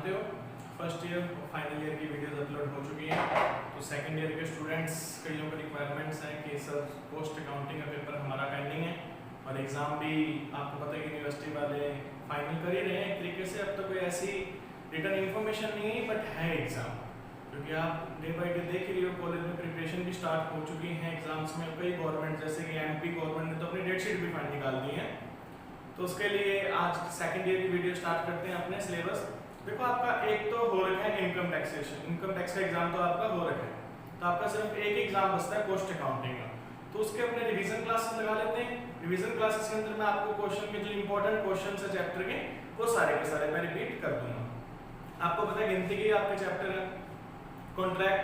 जानते हो first year और फाइनल ईयर की वीडियोस अपलोड हो चुकी हैं। तो सेकंड ईयर के स्टूडेंट्स कईयों का रिक्वायरमेंट्स हैं कि सर पोस्ट अकाउंटिंग का पेपर हमारा पेंडिंग है और एग्ज़ाम भी आपको पता है कि यूनिवर्सिटी वाले फाइनल कर ही रहे हैं एक तरीके से। अब तो कोई ऐसी रिटर्न इन्फॉर्मेशन नहीं है बट है एग्ज़ाम, क्योंकि आप डे बाई डे देख रही हो कॉलेज में प्रिपरेशन भी स्टार्ट हो चुकी हैं एग्जाम्स में। कई गवर्नमेंट जैसे कि एमपी गवर्नमेंट ने तो अपनी डेट शीट भी फाइनल निकाल दी है। तो उसके लिए आज सेकंड ईयर की वीडियो स्टार्ट करते हैं अपने सिलेबस। देखो आपका एक तो हो रखा है इनकम टैक्सेशन, इनकम टैक्स का एग्जाम तो आपका हो रखा है, तो आपका सिर्फ एक एग्जाम बचता है कॉस्ट अकाउंटिंग का। तो उसके अपने रिवीजन क्लासेस लगा लेते हैं। रिवीजन क्लासेस के अंदर मैं आपको क्वेश्चन के जो इंपॉर्टेंट क्वेश्चन है चैप्टर के वो सारे के सारे मैं रिपीट कर दूंगा। आपको पता है गिनती की आपके चैप्टर है contract,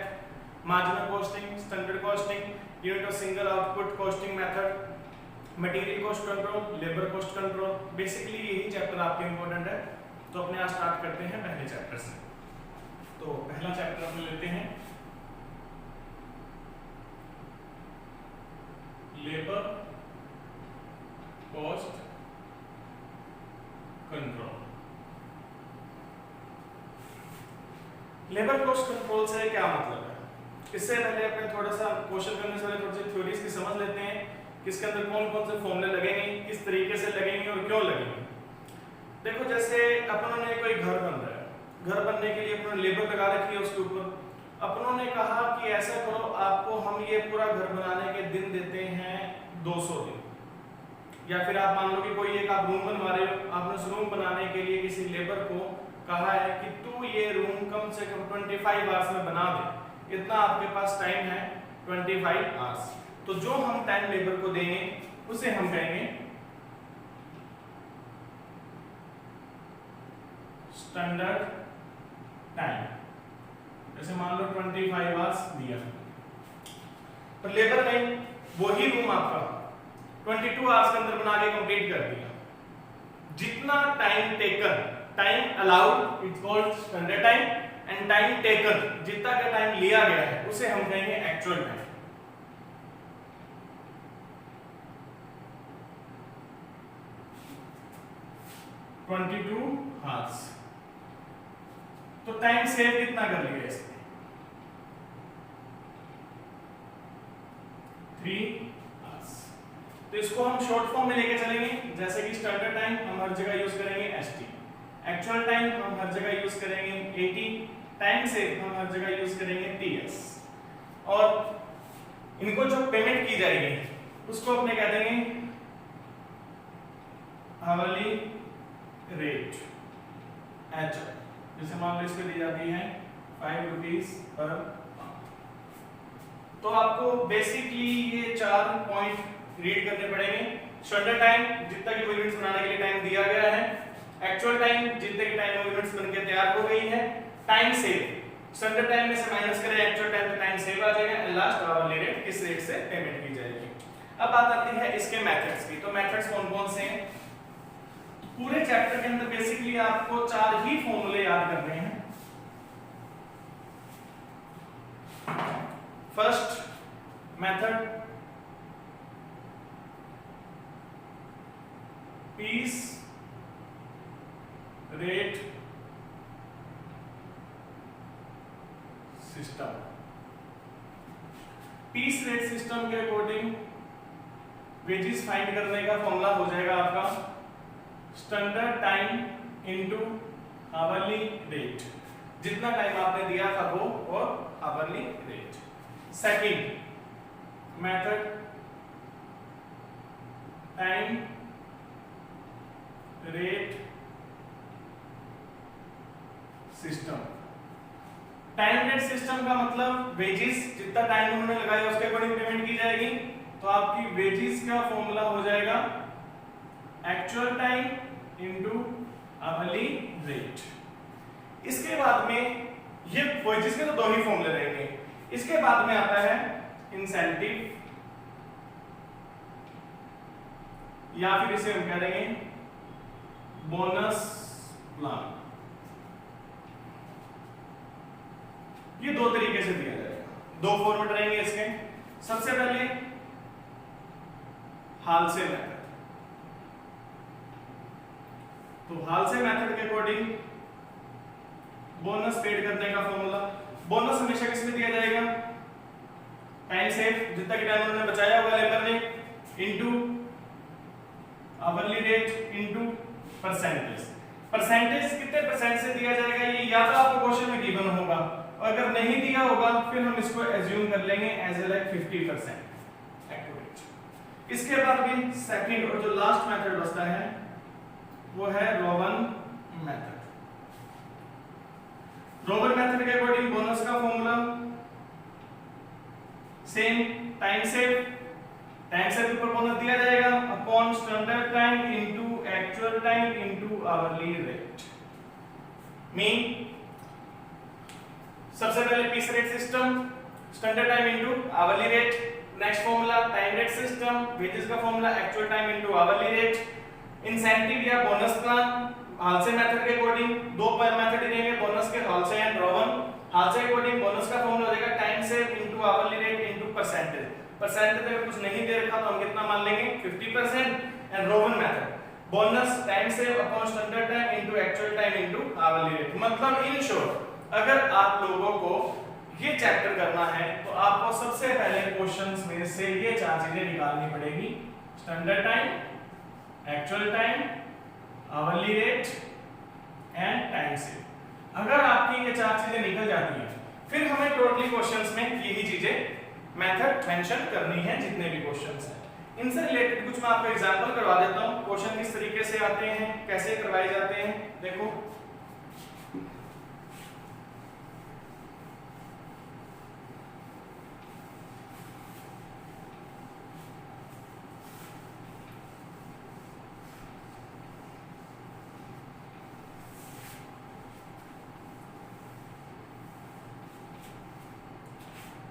marginal costing, standard costing, unit of single output costing method, material cost control, labour cost control. Basically यही चैप्टर आपके इंपॉर्टेंट है। तो अपने आज स्टार्ट करते हैं पहले चैप्टर से। तो पहला चैप्टर अपने लेते हैं labour cost control. Labour cost control से क्या मतलब है? इससे पहले अपने थोड़ा सा क्वेश्चन करने से पहले थोड़ी सी थ्योरीज की समझ लेते हैं कि इसके अंदर कौन कौन से फॉर्मूले लगेंगे, किस तरीके से लगेंगे और क्यों लगेंगे। देखो जैसे अपनों ने कोई घर बन रहा है, घर बनने के लिए अपनों लेबर लगा रखी है, उसके ऊपर अपनों ने कहा कि ऐसा करो आपको हम ये पूरा घर बनाने के दिन देते हैं 200 दिन। या फिर आप मान लो कि कोई एक आप रूम बनवा रहे हो, आपने उस रूम बनाने के लिए किसी लेबर को कहा है कि तू ये रूम कम से कम 25 आवर्स में बना दे, इतना आपके पास टाइम है 25 आवर्स। तो जो हम टाइम लेबर को देंगे उसे हम कहेंगे स्टैंडर्ड टाइम। जैसे मान लो 25 आवर्स दिया, पर लेबर ने वही रूम आपका 22 आवर्स के अंदर बना के कंप्लीट कर दिया। जितना time taken, time allowed it's called standard time, and time taken जितना का टाइम लिया गया है उसे हम कहेंगे एक्चुअल टाइम। आवर्स। तो टाइम सेव कितना कर लिया इसने? 3 आवर्स। तो इसको हम शॉर्ट फॉर्म में लेके चलेंगे, जैसे कि स्टैंडर्ड टाइम हम हर जगह यूज करेंगे ST, एक्चुअल टाइम हम हर जगह यूज करेंगे AT, टाइम सेव हम हर जगह यूज करेंगे TS। और इनको जो पेमेंट की जाएगी उसको अपने कह देंगे आवली रेट HR। जैसे मान लो इस पे दी जाती है 5 रुपीज पर आवर। तो आपको बेसिकली ये 4 पॉइंट रीड करने पड़ेंगे। स्टैंडर्ड टाइम जितना कि यूनिट्स बनाने के लिए टाइम दिया गया है, एक्चुअल टाइम जितने की टाइम यूनिट्स बनके तैयार हो गई है, टाइम सेव स्टैंडर्ड टाइम में से माइनस करें एक्चुअल टाइम तो टाइम सेव आ जाएगा, एंड लास्ट आवरली रेट किस रेट से पेमेंट की जाएगी। अब बात आती है इसके मेथड्स की। तो मेथड्स कौन कौन से हैं? पूरे चैप्टर के अंदर बेसिकली आपको 4 ही फॉर्मूले याद करने हैं। First method piece rate system. Piece rate system के अकॉर्डिंग वेजेस फाइंड करने का फॉर्मूला हो जाएगा आपका standard time into hourly rate. जितना टाइम आपने दिया था वो और hourly rate. Second method time rate system. Time rate system का मतलब वेजेस जितना टाइम उन्होंने लगाया उसके अकॉर्डिंग पेमेंट की जाएगी। तो आपकी वेजेस का फॉर्मूला हो जाएगा actual time into hourly rate. इसके बाद में ये वेजेस के तो 2 ही फॉर्मूले रहेंगे। इसके बाद में आता है इंसेंटिव, या फिर इसे हम कह देंगे बोनस प्लान। ये 2 तरीके से दिया जाएगा, 2 फॉर्मेट रहेंगे इसके। सबसे पहले हाल से मेथड। तो हाल से मेथड के अकॉर्डिंग बोनस पेड करने का फॉर्मूला, बोनस हमेशा किस में दिया जाएगा, टाइम सेव, जितना कि टाइम उन्होंने बचाया होगा लेबर ने, into hourly rate into percentage. Percentage कितने परसेंट से दिया जाएगा ये या तो आपको क्वेश्चन में गिवन होगा, और अगर नहीं दिया होगा फिर हम इसको एज्यूम कर लेंगे एज ए लाइक 50% एक्यूरेट। इसके बाद भी सेकंड और जो लास्ट मेथड बचता है वो है रोवन मेथड। रोवन मेथड के अकॉर्डिंग बोनस का formula same, time save, time save के ऊपर बोनस दिया जाएगा upon standard time into actual time into hourly rate. Mean सबसे पहले piece rate system, standard time into hourly rate, next formula time rate system, wages का formula actual time into hourly rate, incentive या bonus plan Halsey method के according दो method देंगे bonus के, हालसे and Rowan. हालसे के according bonus का formula हो जाएगा time save into hourly rate into percentage. Percentage अगर कुछ नहीं दे रखा तो हम कितना मान लेंगे 50%। And Rowan method bonus time save upon standard time into actual time into hourly rate. मतलब इन शॉर्ट अगर आप लोगों को ये चैप्टर करना है तो आपको सबसे पहले क्वेश्चंस में से ये चार चीजें निकालनी पड़ेगी, standard time, actual time, hourly rate and time save. अगर आपकी ये चार चीजें निकल जाती हैं फिर हमें टोटली क्वेश्चंस में यही चीजें मेथड मेंशन करनी है जितने भी क्वेश्चंस हैं। इनसे रिलेटेड कुछ मैं आपको एग्जांपल करवा देता हूं, क्वेश्चन किस तरीके से आते हैं, कैसे करवाए जाते हैं। देखो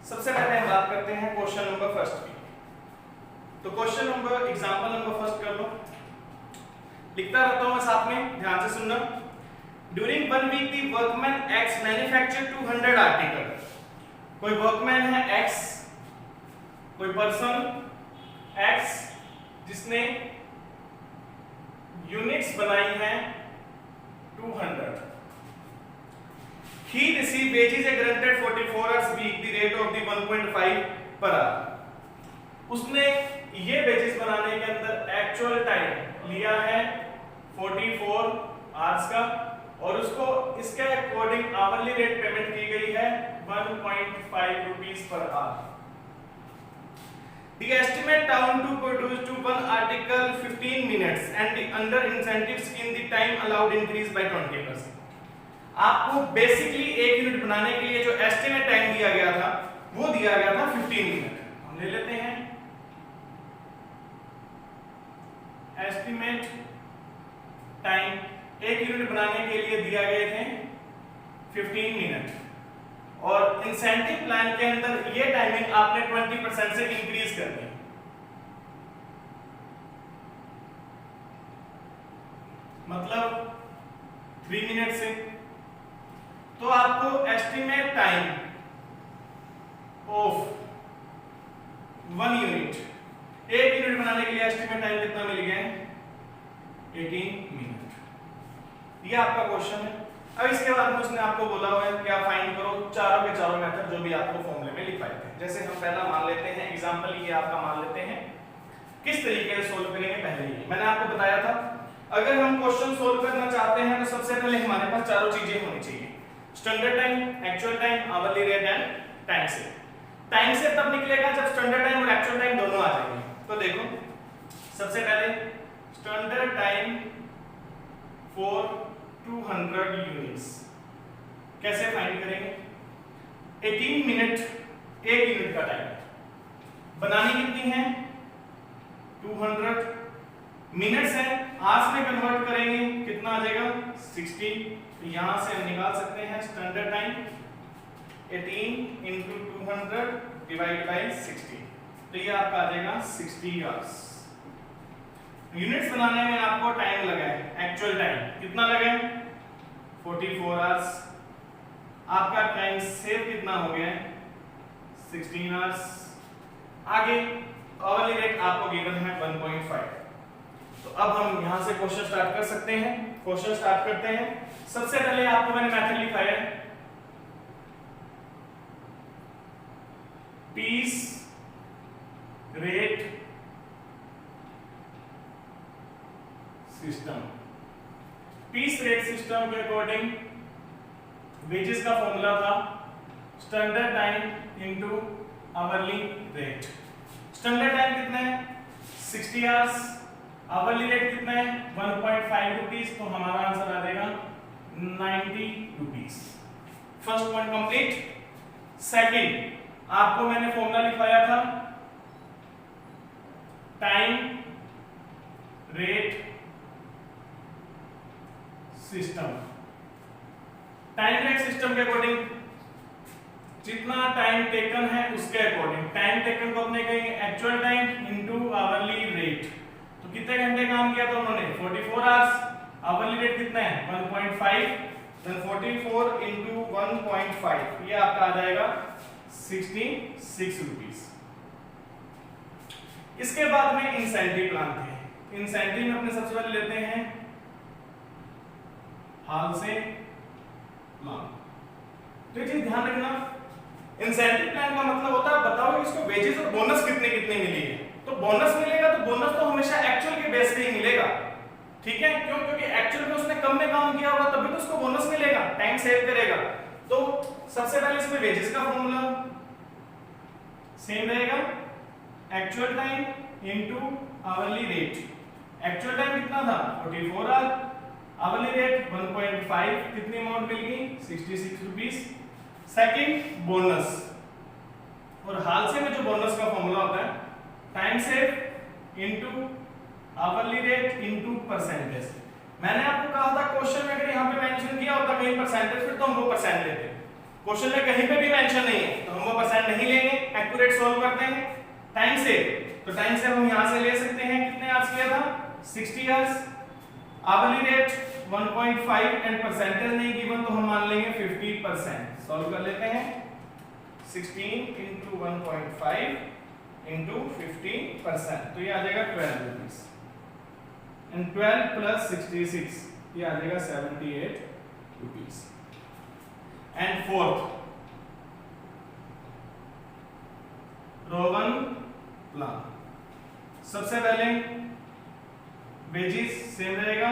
सबसे पहले हम बात करते हैं क्वेश्चन नंबर फर्स्ट की। तो question number example number first कर लो, लिखता रहता हूं मैं साथ में, ध्यान से सुनना। During 1 week the workman X manufacture 200 article. कोई वर्कमैन है एक्स, कोई पर्सन एक्स जिसने यूनिट्स बनाई हैं 200। He received wages at granted 44 hours week, the rate of the 1.5 per hour। उसने ये वेजेस बनाने के अंदर एक्चुअल टाइम लिया है 44 आवर्स का, और उसको इसके अकॉर्डिंग आवरली रेट पेमेंट की गई है 1.5 rupees per hour. The estimate time to produce to one article 15 minutes and the under incentive scheme the time allowed increased by 20%। आपको बेसिकली एक यूनिट बनाने के लिए जो एस्टिमेट टाइम दिया गया था वो दिया गया था 15 मिनट। हम ले लेते हैं एस्टिमेट टाइम, एक यूनिट बनाने के लिए दिया गए थे 15 मिनट, और इंसेंटिव प्लान के अंदर ये टाइमिंग आपने 20% से इंक्रीज कर दी। मतलब 3 मिनट से, तो आपको एस्टिमेट टाइम ऑफ 1 यूनिट, एक यूनिट बनाने के लिए एस्टिमेट टाइम कितना मिल गया, 18 मिनट। ये आपका क्वेश्चन है। अब इसके बाद में उसने आपको बोला हुआ है कि आप फाइंड करो चारों के चारों मेथड जो भी आपको फॉर्मूले में लिखवाए थे। जैसे हम पहला मान लेते हैं एग्जांपल, ये आपका मान लेते हैं, किस तरीके से सोल्व करेंगे पहले ही मैंने आपको बताया था। अगर हम क्वेश्चन सोल्व करना चाहते हैं तो सबसे पहले हमारे पास चारों चीजें होनी चाहिए, standard time, actual time, hourly rate and time से। टाइम से तब निकलेगा जब स्टैंडर्ड टाइम और एक्चुअल टाइम दोनों आ जाएंगे। तो देखो सबसे पहले स्टैंडर्ड टाइम फॉर 200 यूनिट्स कैसे फाइंड करेंगे। 18 मिनट एक यूनिट का टाइम, बनानी कितनी है 200 मिनट्स है, आवर्स में कन्वर्ट करेंगे कितना आ जाएगा 60। तो यहां से हम निकाल सकते हैं standard time 18 into 200 divide by 60, तो ये आपका आ जाएगा 60 आवर्स। यूनिट्स बनाने में आपको टाइम लगा है, एक्चुअल टाइम कितना लगा है 44 आवर्स। आपका टाइम सेव कितना हो गया है 16 आवर्स। आगे आवरली रेट आपको गिवन है 1.5। तो अब हम यहाँ से क्वेश्चन स्टार्ट कर सकते हैं। क्वेश्चन स्टार्ट करते हैं। सबसे पहले आपको मैंने मेथड लिखा है piece rate system. Piece rate system के अकॉर्डिंग वेजेस का फॉर्मूला था standard time into hourly rate. Standard time कितना है 60 आवर्स, आवरली रेट कितना है 1.5 रुपीज, तो हमारा आंसर आ जाएगा 90 rupees. First point complete. Second, आपको मैंने फॉर्मूला लिखवाया था time rate system. Time rate system के अकॉर्डिंग जितना टाइम टेकन है उसके अकॉर्डिंग टाइम टेकन को अपने कहेंगे actual time into hourly rate. तो कितने घंटे काम किया था उन्होंने 44 आवर्स, आवरली रेट कितना है 1.5, देन 44 इनटू 1.5 ये आपका आ जाएगा 66 रुपीस। इसके बाद में इंसेंटिव प्लान थे। इंसेंटिव में अपने सबसे पहले लेते हैं हाल से प्लान। तो ये चीज ध्यान रखना, इंसेंटिव प्लान का मतलब होता है बताओ इसको वेजेस और बोनस कितने कितने मिली है। तो बोनस मिलेगा तो बोनस तो हमेशा एक्चुअल के बेस पे ही मिलेगा, ठीक है। क्यों? क्योंकि एक्चुअल में उसने कम में काम किया होगा तभी तो उसको बोनस मिलेगा, टाइम सेव करेगा। तो सबसे पहले इसमें वेजेस का फॉर्मूला सेम रहेगा actual time into hourly rate. Actual time कितना था 44 आवर, आवरली रेट 1.5, कितनी अमाउंट मिल गई 66 रुपीस। सेकंड बोनस, और हाल से में जो बोनस का फॉर्मूला होता है time save into hourly rate into percentage. मैंने आपको कहा था क्वेश्चन में अगर यहाँ पे मेंशन किया होता कहीं परसेंटेज फिर तो हम वो परसेंट लेते। क्वेश्चन में कहीं पे भी मेंशन नहीं है तो हम वो परसेंट नहीं लेंगे, एक्यूरेट सॉल्व करते हैं। टाइम सेव, तो टाइम सेव हम यहाँ से ले सकते हैं कितने आवर्स किया था 60 hours, hourly rate 1.5 and percentage नहीं गिवन तो हम मान लेंगे 50%। सॉल्व कर लेते हैं 16 इनटू 1.5 इनटू 50%, तो ये आ जाएगा 12 रुपीस एंड 12 प्लस 66 ये आ जाएगा 78 rupees. And fourth Rowan plan. सबसे पहले वेजेस सेम रहेगा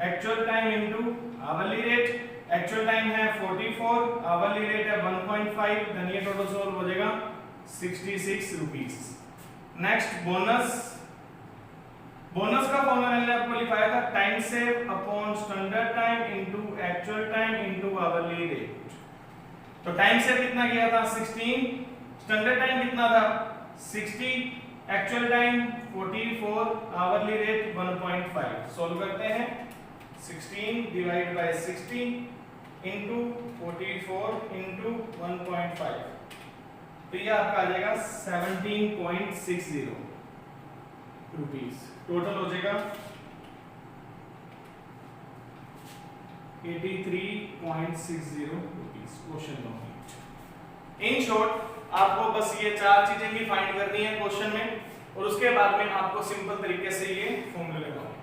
actual time into hourly rate. Actual time है 44, आवरली रेट है 1.5, देन ये टोटल सॉल्व हो जाएगा 66 रुपीस। Next bonus. बोनस का फॉर्मूला मैंने आपको लिखाया था time save upon standard time into actual time into hourly rate. तो टाइम सेव कितना किया था 16, स्टैंडर्ड टाइम कितना था 60, actual time 44, hourly rate 1.5। Solve करते हैं 16 डिवाइड बाय 60 इनटू 44 इनटू 1.5, तो ये आपका आ जाएगा 17.60 रुपीस। टोटल हो जाएगा 83.60 rupees. Question complete. In short आपको बस ये चार चीजें भी फाइंड करनी है क्वेश्चन में और उसके बाद में आपको सिंपल तरीके से ये फॉर्मूले लगाने।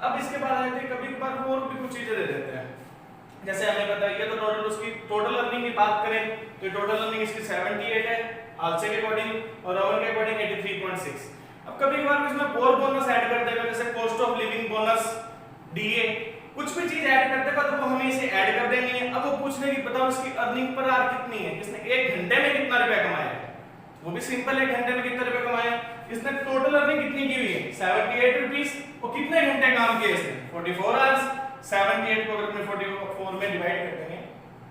अब इसके बाद आते हैं कभी कभार और भी कुछ चीजें दे देते हैं, जैसे हमें पता है ये तो टोटल उसकी टोटल अर्निंग की बात करें तो टोटल अर्निंग इसकी 78 है आलसे के अकॉर्डिंग और ओवर के अकॉर्डिंग 83.6। अब कभी कभार इसमें और बोनस ऐड कर देगा, जैसे cost of living bonus, DA, कुछ भी चीज ऐड कर देगा तो वो हमें इसे ऐड कर देनी है। अब वो पूछ लेगी बताओ इसकी अर्निंग पर आवर कितनी है, इसने 1 घंटे में कितना रुपया कमाया है, वो भी सिंपल 1 घंटे में कितना रुपया कमाया, इसने टोटल अर्निंग कितनी की हुई है 78 रुपीस, और कितने घंटे काम किए इसने 44 आवर्स। 78 को अगर अपने 44 में डिवाइड कर देंगे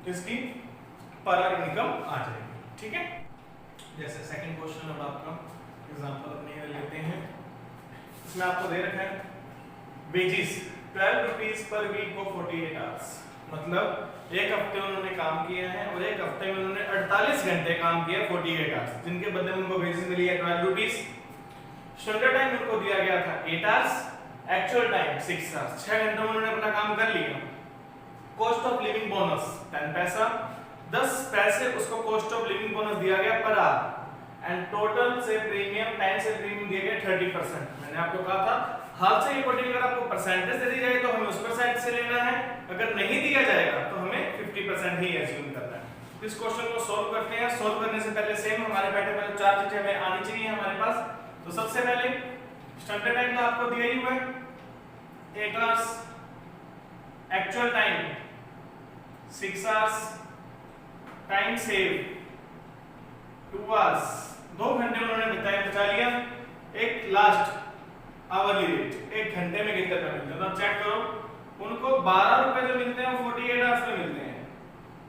तो इसकी पर आवर इनकम आ जाएगी, ठीक है। जैसे सेकंड क्वेश्चन अब आपका एग्जांपल अपने लेते हैं, इसमें आपको दे रखा है वेजेस 12 रुपीस पर वीक को 48 आवर्स, मतलब एक हफ्ते उन्होंने काम किया है और एक हफ्ते में उन्होंने 48 घंटे काम किया 48 आवर्स, जिनके बदले में उनको वेजेस मिली है 12 रुपीस। स्टैंडर्ड टाइम उनको दिया गया था 8 आवर्स, एक्चुअल टाइम 6 आवर्स, 6 घंटे में उन्होंने अपना काम कर लिया। कॉस्ट ऑफ लिविंग बोनस 10 पैसा, 10 पैसे उसको कॉस्ट ऑफ लिविंग बोनस दिया गया पर आवर। एंड टोटल से प्रीमियम टाइम से प्रीमियम दिया गया 30%। मैंने आपको कहा था हाल से रिपोर्टिंग अगर आपको परसेंटेज दे दी जाए तो हमें उस परसेंट से लेना है, अगर नहीं दिया जाएगा तो हमें 50% ही एज्यूम करना है। इस क्वेश्चन को सॉल्व करते हैं। सॉल्व करने से पहले सेम हमारे पैटर्न में चार चीजें हमें आनी चाहिए हमारे पास। तो सबसे पहले स्टैंडर्ड टाइम तो आपको दिया ही हुआ है 8 hours, actual time 6 hours, time save 2 hours, 2 घंटे उन्होंने बचा लिया। एक लास्ट आवरली रेट 1 घंटे में कितने रुपए मिलते हैं, तो आप चेक करो उनको 12 रुपए जो मिलते हैं वो 48 आवर्स में मिलते हैं।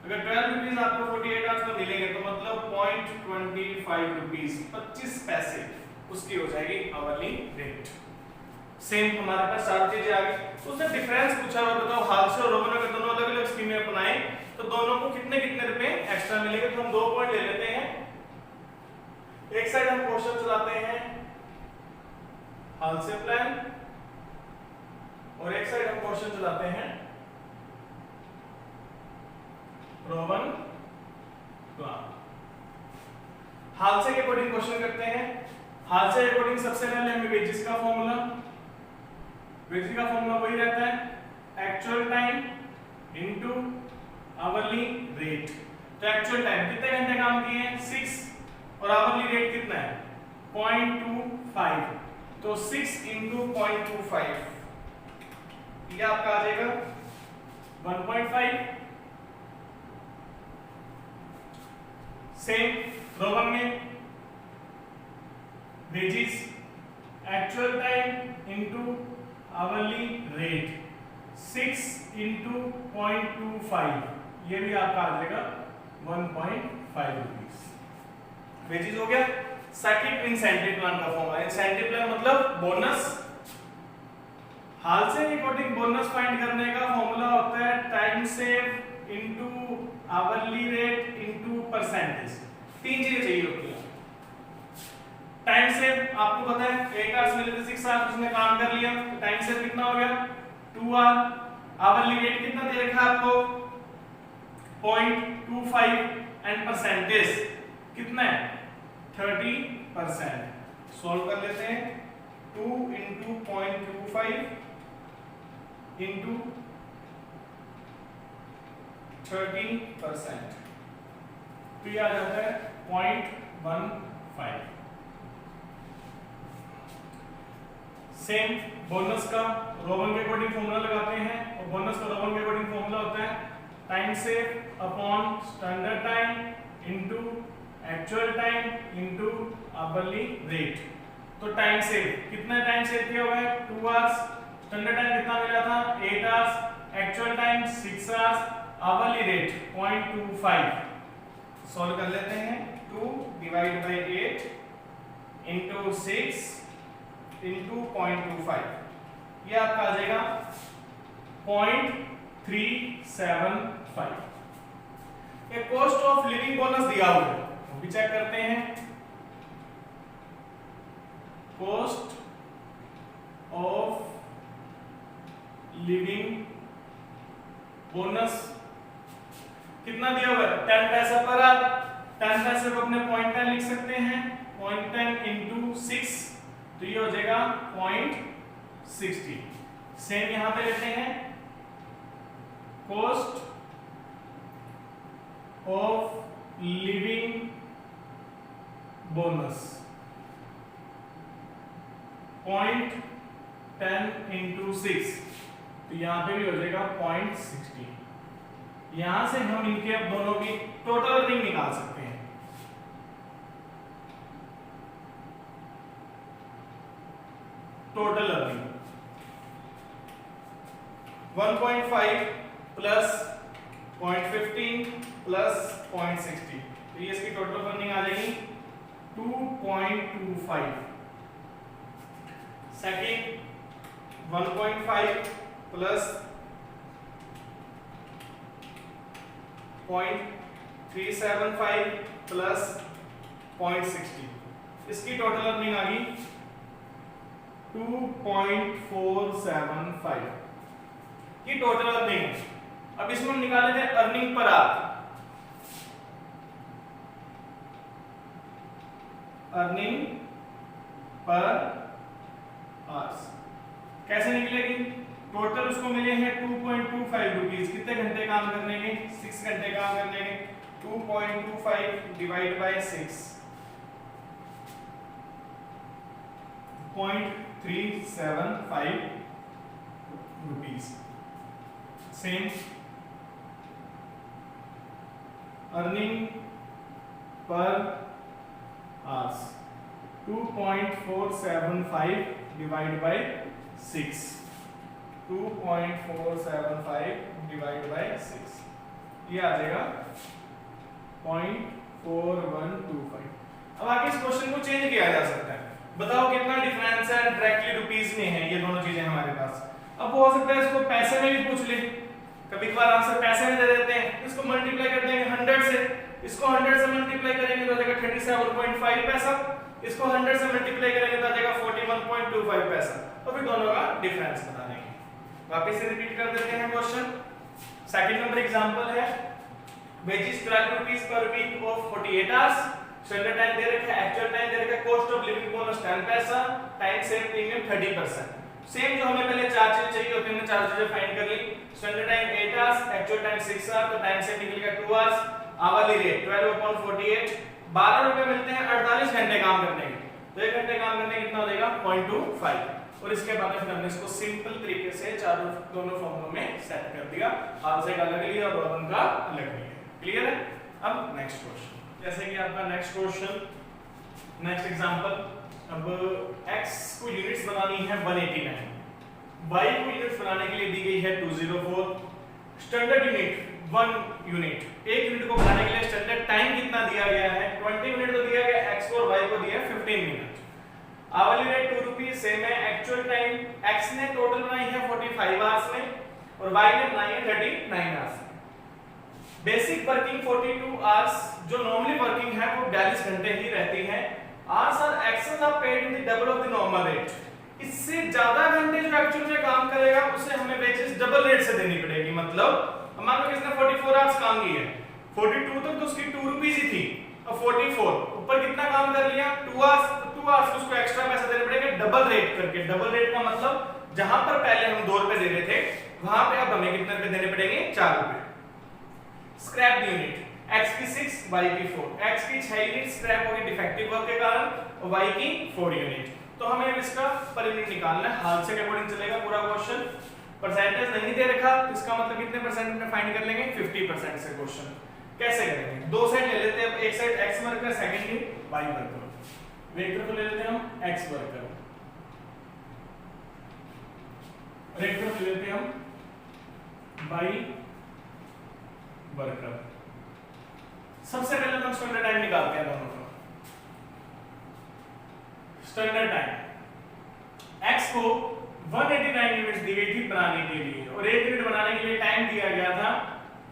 अगर 12 रुपीस आपको 48 आवर्स में मिलेंगे तो मतलब 0.25 रुपीस 25 पैसे उसकी हो जाएगी आवरली रेट। सेम हमारे पास चार चीजें आ गई। उसने डिफरेंस पूछा हुआ, बताओ हाल से और रोमन अगर दोनों अलग अलग स्कीमें अपनाए तो दोनों को कितने कितने रुपए एक्स्ट्रा मिलेंगे। तो हम 2 पॉइंट ले लेते हैं। एक साइड हम क्वेश्चन चलाते हैं हाल से प्लान और एक साइड हम क्वेश्चन चलाते हैं रोमन प्लान। हाल से के अकॉर्डिंग क्वेश्चन करते हैं। हाल से अकॉर्डिंग सबसे पहले हमें वेजेस का फॉर्मूला, वेजेस का फॉर्मूला वही रहता है actual time into hourly rate. तो एक्चुअल टाइम कितने घंटे काम किए हैं 6 और आवरली रेट कितना है 0.25, तो 6 इंटू 0.25 ये आपका आ जाएगा 1.5। सेम रोमन में wages actual time into hourly rate 6 into 0.25 ये भी आपका आ जाएगा 1.5 रुपीस। वेजेस हो गया। सेकंड इंसेंटिव प्लान का फॉर्मूला, इंसेंटिव प्लान मतलब बोनस। हाल से रिपोर्टिंग बोनस फाइंड करने का फॉर्मूला होता है time save into hourly rate into percentage. 3 चीजें चाहिए होती हैं। टाइम सेव आपको पता है 8 आवर्स मिले थे 6 आवर्स उसने काम कर लिया, तो टाइम सेव कितना हो गया 2 आवर। आवरली रेट कितना दे रखा है आपको 0.25 एंड परसेंटेज कितना है 30%। सॉल्व कर लेते हैं 2 इंटू 0.25 इंटू 30%, तो ये आ जाता है 0.15। सेम बोनस का रोमन के अकॉर्डिंग फॉर्मूला लगाते हैं और बोनस का रोमन के अकॉर्डिंग फॉर्मूला होता है time save upon standard time into actual time into hourly rate. तो टाइम सेव कितना टाइम सेव किया हुआ है 2 आवर्स, स्टैंडर्ड टाइम कितना मिला था 8 hours, actual time 6 hours, hourly rate 0.25। Solve कर लेते हैं 2 डिवाइड बाय 8 इनटू 6 इनटू 0.25 ये आपका आ जाएगा 0.375। ये कॉस्ट ऑफ लिविंग बोनस दिया हुआ है, वो भी चेक करते हैं। कॉस्ट ऑफ लिविंग बोनस कितना दिया हुआ है 10 पैसा पर आवर। 10 पैसे को अपने 0.10 लिख सकते हैं, 0.10 इंटू 6 तो ये हो जाएगा 0.60। सेम यहां पे लेते हैं cost of living bonus 0.10 into 6 तो यहां पे भी हो जाएगा 0.60। यहां से हम इनके अब दोनों की टोटल अर्निंग निकाल सकते हैं। टोटल अर्निंग 1.5 प्लस 0.15 प्लस 0.60 तो ये इसकी टोटल अर्निंग आ जाएगी 2.25। सेकंड 1.5 प्लस 0.375 प्लस 0.60 इसकी टोटल अर्निंग आ गई 2.475। ये टोटल अर्निंग है। अब इसमें हम निकाले थे earning per hour. Earning per hours कैसे निकलेगी? टोटल उसको मिले हैं 2.25 रुपीज। कितने घंटे काम करने के? 6 घंटे काम करने के। 2.25 divide by 6 0.375 rupees. Same earning per hours 2.475 divide by 6 2.475 divide by 6 ये आ जाएगा 0.4125। अब आगे इस क्वेश्चन को चेंज किया जा सकता है। बताओ कितना डिफरेंस है? डायरेक्टली रुपीस में है ये दोनों चीजें हमारे पास। अब हो सकता है इसको पैसे में भी पूछ ले, कभी कभार आंसर पैसे में दे देते हैं। इसको मल्टीप्लाई कर देंगे 100 से, इसको 100 से मल्टीप्लाई करेंगे तो आ जाएगा 37.5 पैसा, इसको 100 से मल्टीप्लाई करेंगे तो आ जाएगा 41.25 पैसा। तो फिर दोनों का डिफरेंस बता देंगे। वापस से रिपीट कर देते हैं क्वेश्चन। सेकंड नंबर एग्जांपल है wages 12 rupees per week of 48 hours. Standard time दे रखा है, एक्चुअल टाइम दे रखा है, कॉस्ट ऑफ लिविंग बोनस 10 पैसा, टाइम सेव प्रीमियम 30%। सेम जो हमें पहले चार चीजें चाहिए होती हैं, चार चीजें फाइंड कर ली। Standard time 8 hours, actual time 6 hours, तो टाइम सेव निकलेगा 2 आवर्स। आवरली रेट 12/48 12 रुपए मिलते हैं 48 घंटे काम करने के। तो 1 घंटे काम करने के कितना हो जाएगा? 0.25। और इसके बाद फिर हमने इसको सिंपल तरीके से चारों दोनों फॉर्मूलों में सेट कर दिया। हाफ से अलग लिया और रोमन का अलग लिया। क्लियर है? अब नेक्स्ट क्वेश्चन, जैसे कि आपका नेक्स्ट क्वेश्चन, नेक्स्ट एग्जांपल। अब x को यूनिट्स बनानी है 189, y को यूनिट्स बनाने के लिए दी गई है 204। स्टैंडर्ड यूनिट 1 यूनिट, एक यूनिट को बनाने के लिए स्टैंडर्ड टाइम कितना दिया गया है? 20 मिनट तो दिया गया x को, और y को दिया है 15 minute. Hourly rate 2 rupees same है। एक्चुअल टाइम x ने टोटल बनाई है 45 आवर्स में और y ने बनाई है 39 आवर्स में। बेसिक वर्किंग 42 आवर्स, जो नॉर्मली वर्किंग है वो 42 घंटे ही रहती है। Hours are excess are paid in the double of the normal rate. इससे ज्यादा घंटे जो एक्चुअल में काम करेगा उसे हमें वेजेस डबल रेट से देनी पड़ेगी। मतलब मान लो किसने 44 आवर्स काम किया है, 42 तक तो उसकी 2 रुपीस ही थी, अब 44 ऊपर कितना काम कर लिया? 2 आवर्स, तो 2 आवर्स उसको एक्स्ट्रा पैसा देने पड़ेगा डबल रेट करके। डबल रेट का मतलब जहां पर पहले हम 2 रुपए दे रहे थे वहां पे अब हमें कितने रुपए देने पड़ेंगे? 4 रुपए। स्क्रैप यूनिट x की 6 y की 4, x की 6 यूनिट स्क्रैप होगी डिफेक्टिव वर्क के कारण और y की 4 यूनिट। तो हमें इसका पर यूनिट निकालना है, हाल से के अकॉर्डिंग चलेगा पूरा क्वेश्चन। परसेंटेज नहीं दे रखा, इसका मतलब कितने परसेंट में फाइंड कर लेंगे? 50% से क्वेश्चन। कैसे करेंगे? दो साइड ले लेते हैं, एक side x worker, secondly y worker. Vector को ले लेते हैं हम x वर्कर, वेक्टर को ले लेते हैं हम y वर्कर। सबसे पहले हम स्टैंडर्ड टाइम निकालते हैं दोनों का। स्टैंडर्ड टाइम x को 189 यूनिट्स दी गई थी बनाने के लिए और 1 यूनिट बनाने के लिए टाइम दिया गया था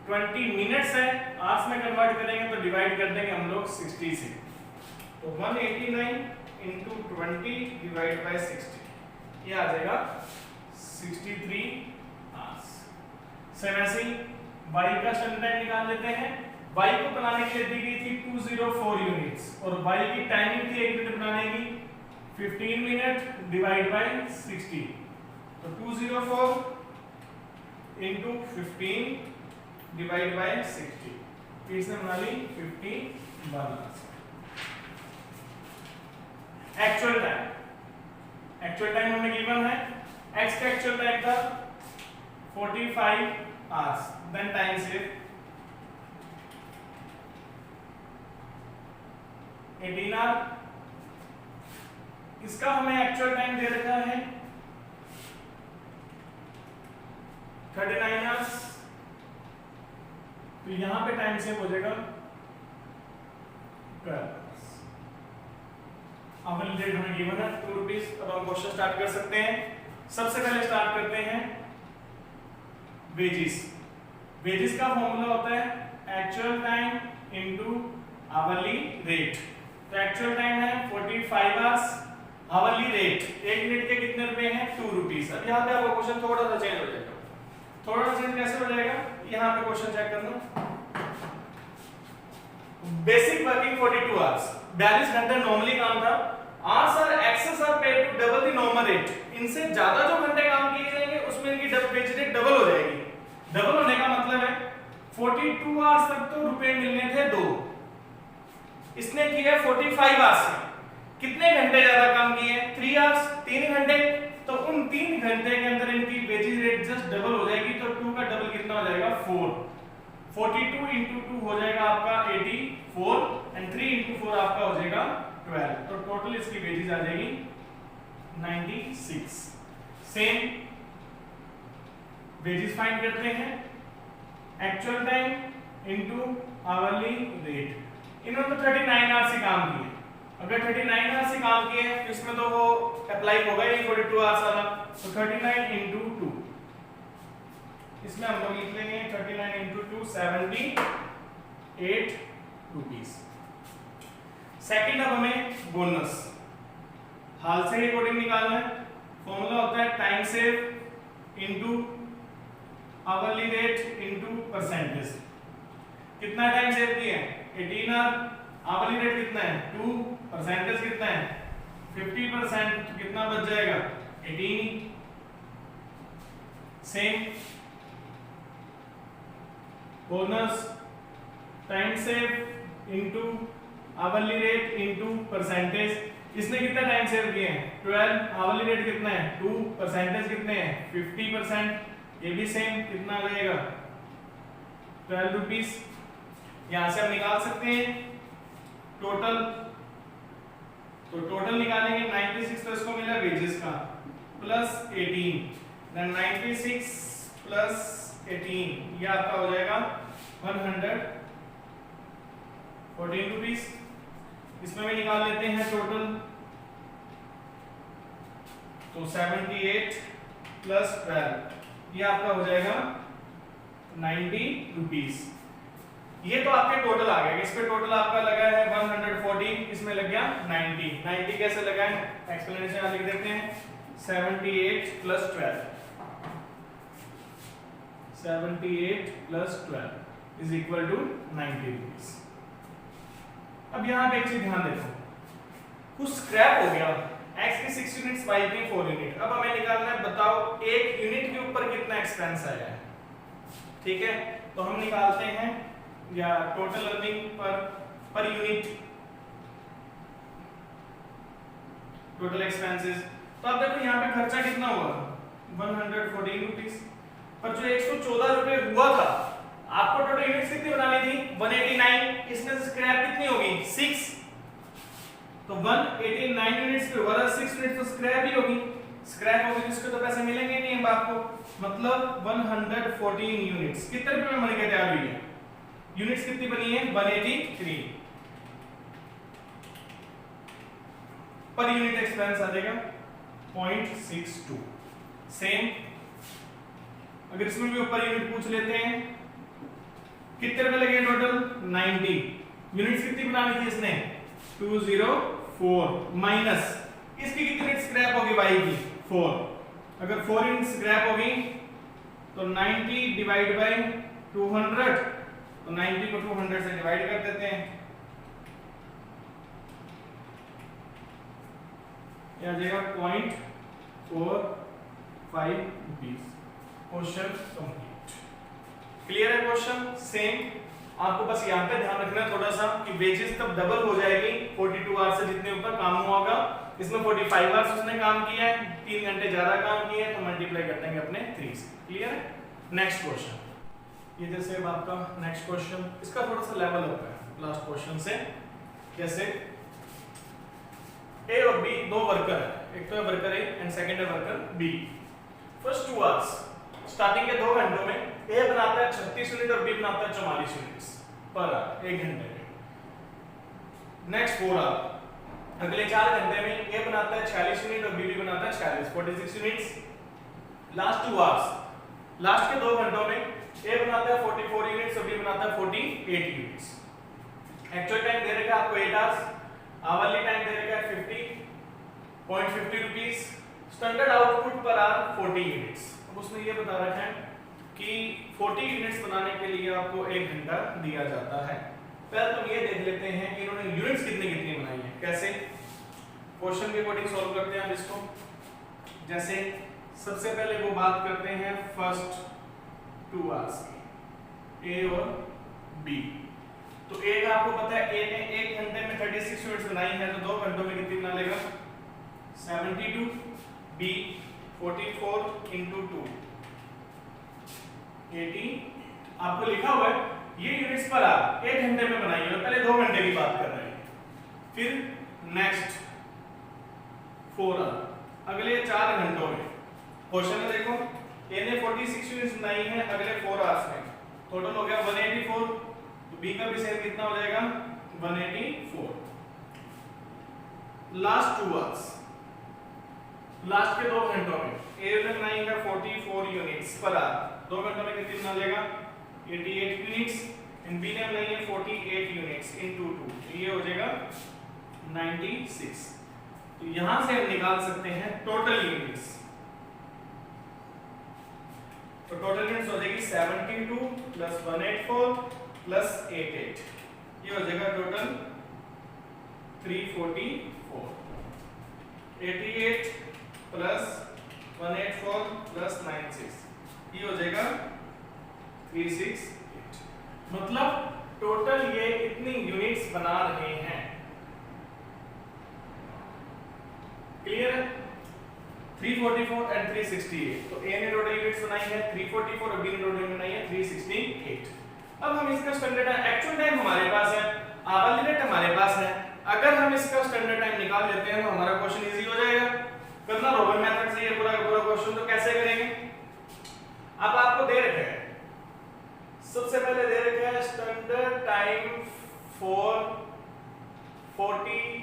20 मिनट्स है। आवर्स में कन्वर्ट करेंगे तो डिवाइड कर देंगे हम लोग 60 से, तो 189 into 20 डिवाइड बाय 60 ये आ जाएगा 63 आवर्स। सेम ऐसे ही y का स्टैंडर्ड टाइम निकाल लेते हैं। y को बनाने के लिए दी गई थी 204 यूनिट्स और y की टाइमिंग थी 1 मिनट बनाने की 15 मिनट डिवाइड बाय 60, तो 204 into 15 डिवाइड बाय 60, फिर इसने बना ली 51 आवर्स। एक्चुअल टाइम हमें गिवन है, x का एक्चुअल टाइम था 45 hours, then time save 18 hour. इसका हमें एक्चुअल टाइम दे रखा है 39 आवर्स, तो यहां पे टाइम सेव हो जाएगा 12 आवर्स। अवेलेबल रेट हमें गिवन है 2 रुपीस। अब हम क्वेश्चन स्टार्ट कर सकते हैं। सबसे पहले स्टार्ट करते हैं वेजेस। वेजेस का फॉर्मूला होता है actual time into hourly rate. तो एक्चुअल टाइम है 45 आवर्स, आवरली रेट 1 मिनट के कितने रुपए हैं? 2 रुपीस। अब यहाँ पे आपका क्वेश्चन थोड़ा सा चेंज हो जाएगा। थोड़ा सा चेंज कैसे हो जाएगा? यहाँ पे क्वेश्चन चेक करना। बेसिक वर्किंग 42 आवर्स, 42 घंटे नॉर्मली काम था, आज sir excess are paid to double the normal rate, इनसे ज्यादा जो घंटे काम किए जाएंगे उसमें इनकी वेज रेट डबल हो जाएगी। डबल होने का मतलब है 42 आवर्स तक तो रुपए मिलने थे 2, इसने किया 45 आवर्स में, कितने घंटे ज्यादा काम किए 3 आवर्स, 3 घंटे, तो उन 3 घंटे के अंदर इनकी वेजेस रेट जस्ट डबल हो जाएगी। तो 2 का डबल कितना हो जाएगा 4, 42 इंटू 2 हो जाएगा आपका 84 एंड 3 इंटू 4 आपका हो जाएगा 12, तो टोटल इसकी वेजेस आ जाएगी 96। सेम वेजेस फाइंड करते हैं, actual time into hourly rate. इन्होंने तो 39 आवर्स से काम किए, अगर 39 आवर्स से काम किए तो इसमें तो वो अप्लाई होगा ही 42 आवर्स वाला, तो 39 इंटू 2, इसमें हम लोग लिख लेंगे 39 इंटू 2 78 रुपीस। सेकंड अब हमें बोनस हाल से ही अकॉर्डिंग निकालना है, फॉर्मूला होता है time save into hourly rate into percentage. कितना टाइम सेव किया है 18 आवर, आवरली रेट कितना है 2, परसेंटेज कितना है 50%, तो कितना बच जाएगा 18। Same bonus time save into hourly rate into percentage, इसने कितना टाइम सेव किया है 12, आवरली रेट कितना है 2, परसेंटेज कितने हैं 50%, ये भी सेम कितना आ जाएगा 12 रुपीस। यहां से हम निकाल सकते हैं टोटल, तो टोटल निकालेंगे 96, तो इसको मिला वेजेस का प्लस 18, देन 96 प्लस 18 ये आपका हो जाएगा 114 रुपीस। इसमें भी निकाल लेते हैं टोटल, तो 78 प्लस 12 ये आपका हो जाएगा 90 रुपीस। ये तो आपके टोटल आ गए, इस पे टोटल आपका लगा है 114, इसमें लग गया 90। 90 कैसे लगाएं, एक्सप्लेनेशन यहाँ लिख देते हैं 78 plus 12, 78 plus 12 is equal to 90 rupees. अब यहाँ पे एक चीज ध्यान देखो, कुछ स्क्रैप हो गया, x की 6 यूनिट्स y की 4 यूनिट। अब हमें निकालना है, बताओ एक यूनिट के ऊपर कितना एक्सपेंस आया है, ठीक है, तो हम निकालते हैं या total earning per unit total expenses. तो अब देखो यहाँ पे खर्चा कितना हुआ 114 रुपीस, पर जो 114 रुपए हुआ था, आपको टोटल यूनिट्स कितनी बनानी थी 189, इसमें से स्क्रैप कितनी होगी 6, तो 189 यूनिट्स पे वाला 6 यूनिट्स तो स्क्रैप ही होगी, स्क्रैप होगी तो इसके तो पैसे मिलेंगे नहीं अब आपको, मतलब 114 यूनिट्स कितने रुपए में बन के तैयार हुई है, यूनिट्स कितनी बनी है 183, पर यूनिट एक्सपेंस आ जाएगा 0.62। सेम अगर इसमें भी ऊपर यूनिट पूछ लेते हैं, कितने रुपए लगे टोटल 90, यूनिट्स कितनी बनानी थी इसने 204, माइनस इसकी कितनी यूनिट स्क्रैप होगी y की 4, अगर 4 यूनिट स्क्रैप होगी तो 90 डिवाइड बाय 200, तो 90 को 200 से डिवाइड कर देते हैं, यह आ जाएगा 0.45 रुपीस। Question complete. क्लियर है क्वेश्चन? सेम आपको बस यहाँ पे ध्यान रखना है थोड़ा सा कि वेजेस तब डबल हो जाएगी 42 आवर्स से जितने ऊपर काम हुआ होगा, इसमें 45 आवर्स उसने काम किया है, 3 घंटे ज्यादा काम किया है, तो मल्टीप्लाई कर देंगे अपने 3 से। क्लियर है? नेक्स्ट क्वेश्चन, ये जैसे अब आपका नेक्स्ट क्वेश्चन, इसका थोड़ा सा लेवल अप है लास्ट क्वेश्चन से। जैसे ए और बी दो वर्कर है, एक तो है वर्कर ए एंड सेकंड है worker bee. First 2 hours, starting के 2 घंटों में ए बनाता है 36 यूनिट और बी बनाता है 44 यूनिट्स पर आवर 1 घंटे में। नेक्स्ट 4 आवर, अगले 4 घंटे में ए बनाता है 46 यूनिट और बी भी बनाता है 46 यूनिट्स। लास्ट 2 आवर्स, लास्ट के 2 घंटों में ए बनाता है 44 यूनिट्स और बी बनाता है 48 यूनिट्स। एक्चुअल टाइम दे रखा है आपको 8 आवर्स, आवरली टाइम दे रखा है 50.50 rupees, standard output per hour 40 units. अब उसने ये बता रखा है कि 40 यूनिट्स बनाने के लिए आपको 1 घंटा दिया जाता है। पहले तो ये देख लेते हैं कि इन्होंने यूनिट्स कितनी कितनी बनाई है। कैसे? क्वेश्चन के अकॉर्डिंग सॉल्व करते हैं हम इसको। जैसे सबसे पहले वो बात करते हैं फर्स्ट 2 आवर्स की, ए और बी। तो ए का आपको पता है, ए ने 1 घंटे में 36 यूनिट्स बनाई है, तो 2 घंटों में कितनी बना लेगा? 72। B 44 into 2 80। आपको लिखा हुआ है ये यूनिट्स पर आप 1 घंटे में बनाई है, पहले 2 घंटे की बात कर रहे हैं। फिर नेक्स्ट 4 आवर, अगले 4 घंटों में। क्वेश्चन में देखो ए ने 46 यूनिट्स बनाई है अगले 4 आवर्स में, टोटल हो गया 184। तो बी का भी सेम कितना हो जाएगा? 184। लास्ट 2 आवर्स, लास्ट के 2 घंटों में ए ने बनाई है 44 यूनिट्स पर आवर, 2 घंटों में कितनी बना लेगा? 88 यूनिट्स। एंड बी ने बनाई है 48 यूनिट्स इनटू 2, तो ये हो जाएगा 96। तो यहां से हम निकाल सकते हैं टोटल यूनिट्स। तो टोटल यूनिट्स हो जाएगी 72 प्लस 184 प्लस 88, ये हो जाएगा टोटल 344। 88 प्लस 184 प्लस 96, ये हो जाएगा 368। मतलब टोटल ये इतनी यूनिट्स बना रहे हैं। क्लियर है? 344 एंड 368। तो ए ने टोटल यूनिट्स बनाई है 344 और बी ने टोटल बनाई है 368। अब हम इसका स्टैंडर्ड टाइम, एक्चुअल टाइम हमारे पास है, आवरली रेट हमारे पास है। अगर हम इसका स्टैंडर्ड टाइम निकाल लेते हैं तो हमारा क्वेश्चन इजी हो जाएगा। करना रोबन मेथड से ये पूरा क्वेश्चन। तो कैसे करेंगे? अब आपको दे रखा है, सबसे पहले दे रखा है स्टैंडर्ड टाइम फॉर 40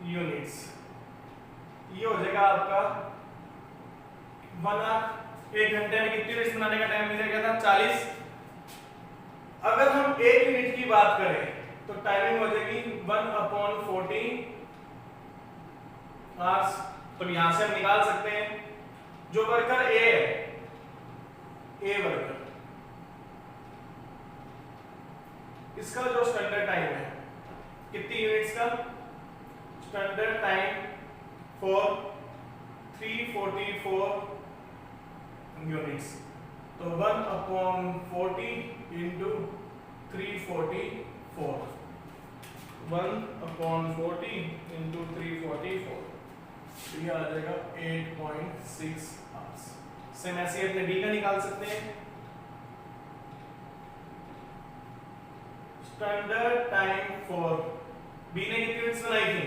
यूनिट्स, ये हो जाएगा आपका 1 आवर। 1 घंटे में कितनी यूनिट्स बनाने का टाइम मिल जाएगा था? 40। अगर हम 1 यूनिट की बात करें तो टाइमिंग हो जाएगी 1/40 आवर्स। तो यहां से हम निकाल सकते हैं जो वर्कर ए है, ए वर्कर, इसका जो स्टैंडर्ड टाइम है कितनी यूनिट्स का? Standard time for 344 units. तो 1/40 इंटू 344, 1/40 इंटू 344, तो ये आ जाएगा 8.6 आवर्स। सेम ऐसे अपने डी का निकाल सकते हैं। स्टैंडर्ड टाइम फॉर बी ने कितनी यूनिट्स बनाई थी?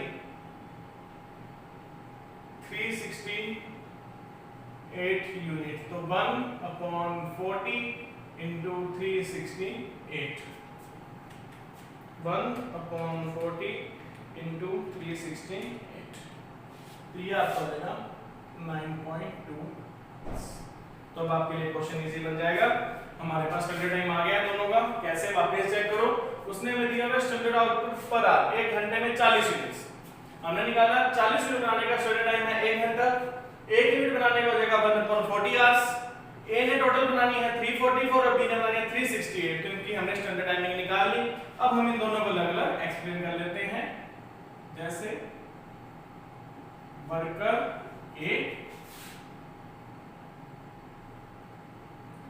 368 यूनिट। तो 1/40 इंटू 368, 1/40 इंटू 368, तो ये आपका हो जाएगा 9.2। तो अब आपके लिए क्वेश्चन इजी बन जाएगा। हमारे पास स्टैंडर्ड टाइम आ गया दोनों का। कैसे? वापस चेक करो। उसने हमें दिया हुआ स्टैंडर्ड आउटपुट पर आवर 1 घंटे में 40 यूनिट्स। हमने निकाला 40 यूनिट बनाने का स्टैंडर्ड टाइम है 1 घंटा। 1 यूनिट बनाने का हो जाएगा 1/40 आवर्स। ए ने टोटल बनानी है 344 और बी ने बनानी है 368, क्योंकि हमने स्टैंडर्ड टाइमिंग निकाल ली। अब हम इन दोनों को अलग-अलग एक्सप्लेन कर लेते हैं। जैसे वर्कर ए,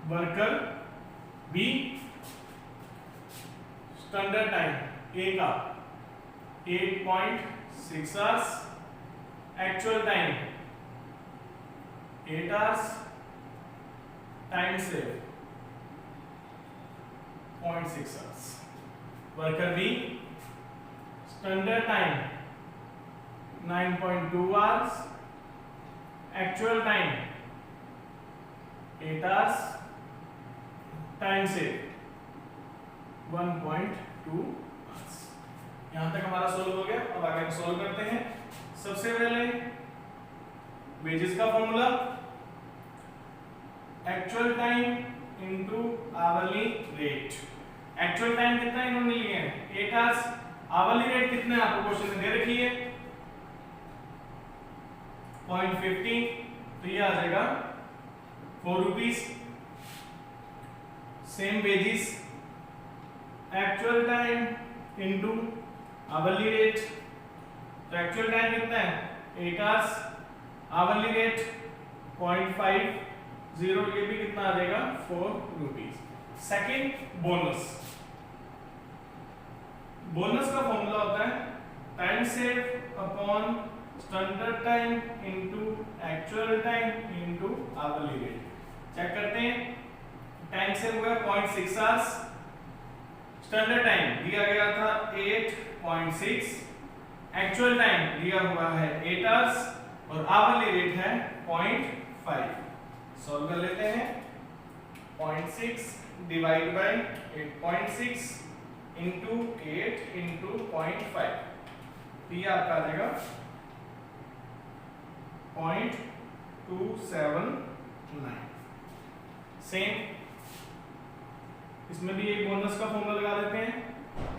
वर्कर बी, स्टैंडर्ड टाइम ए का 8.6 hours, actual time 8 hours, time save 0.6 hours. Worker bee standard time 9.2 hours, actual time 8 hours, time save 1.2 hours. यहां तक हमारा सोल्व हो गया। अब आगे हम सोल्व करते हैं। सबसे पहले वेजेस का formula, actual time into hourly rate. Actual time कितना इन्होंने लिए हैं? 8 आवर्स। आवरली रेट कितना है आपको क्वेश्चन में दे रखी है 0.50, तो ये आ जाएगा 4 rupees. Same wages, actual time into hourly rate. तो एक्चुअल टाइम कितना है 8 आवर्स, आवरली रेट 0.50, ये भी कितना आ जाएगा 4 रुपीज। सेकंड बोनस, बोनस का फॉर्मूला होता है time save upon standard time into actual time into hourly rate. Check करते हैं, टाइम सेव हुआ 0.6 आवर्स, स्टैंडर्ड टाइम दिया गया था 8.6, एक्चुअल टाइम दिया हुआ है 8 आवर्स और आवरली रेट है 0.5। सॉल्व कर लेते हैं, 0.6 डिवाइड बाय 8.6 इंटू 8 इंटू 0.5, ये आपका आ जाएगा 0.279। सेम इसमें भी एक बोनस का फॉर्मूला लगा देते हैं,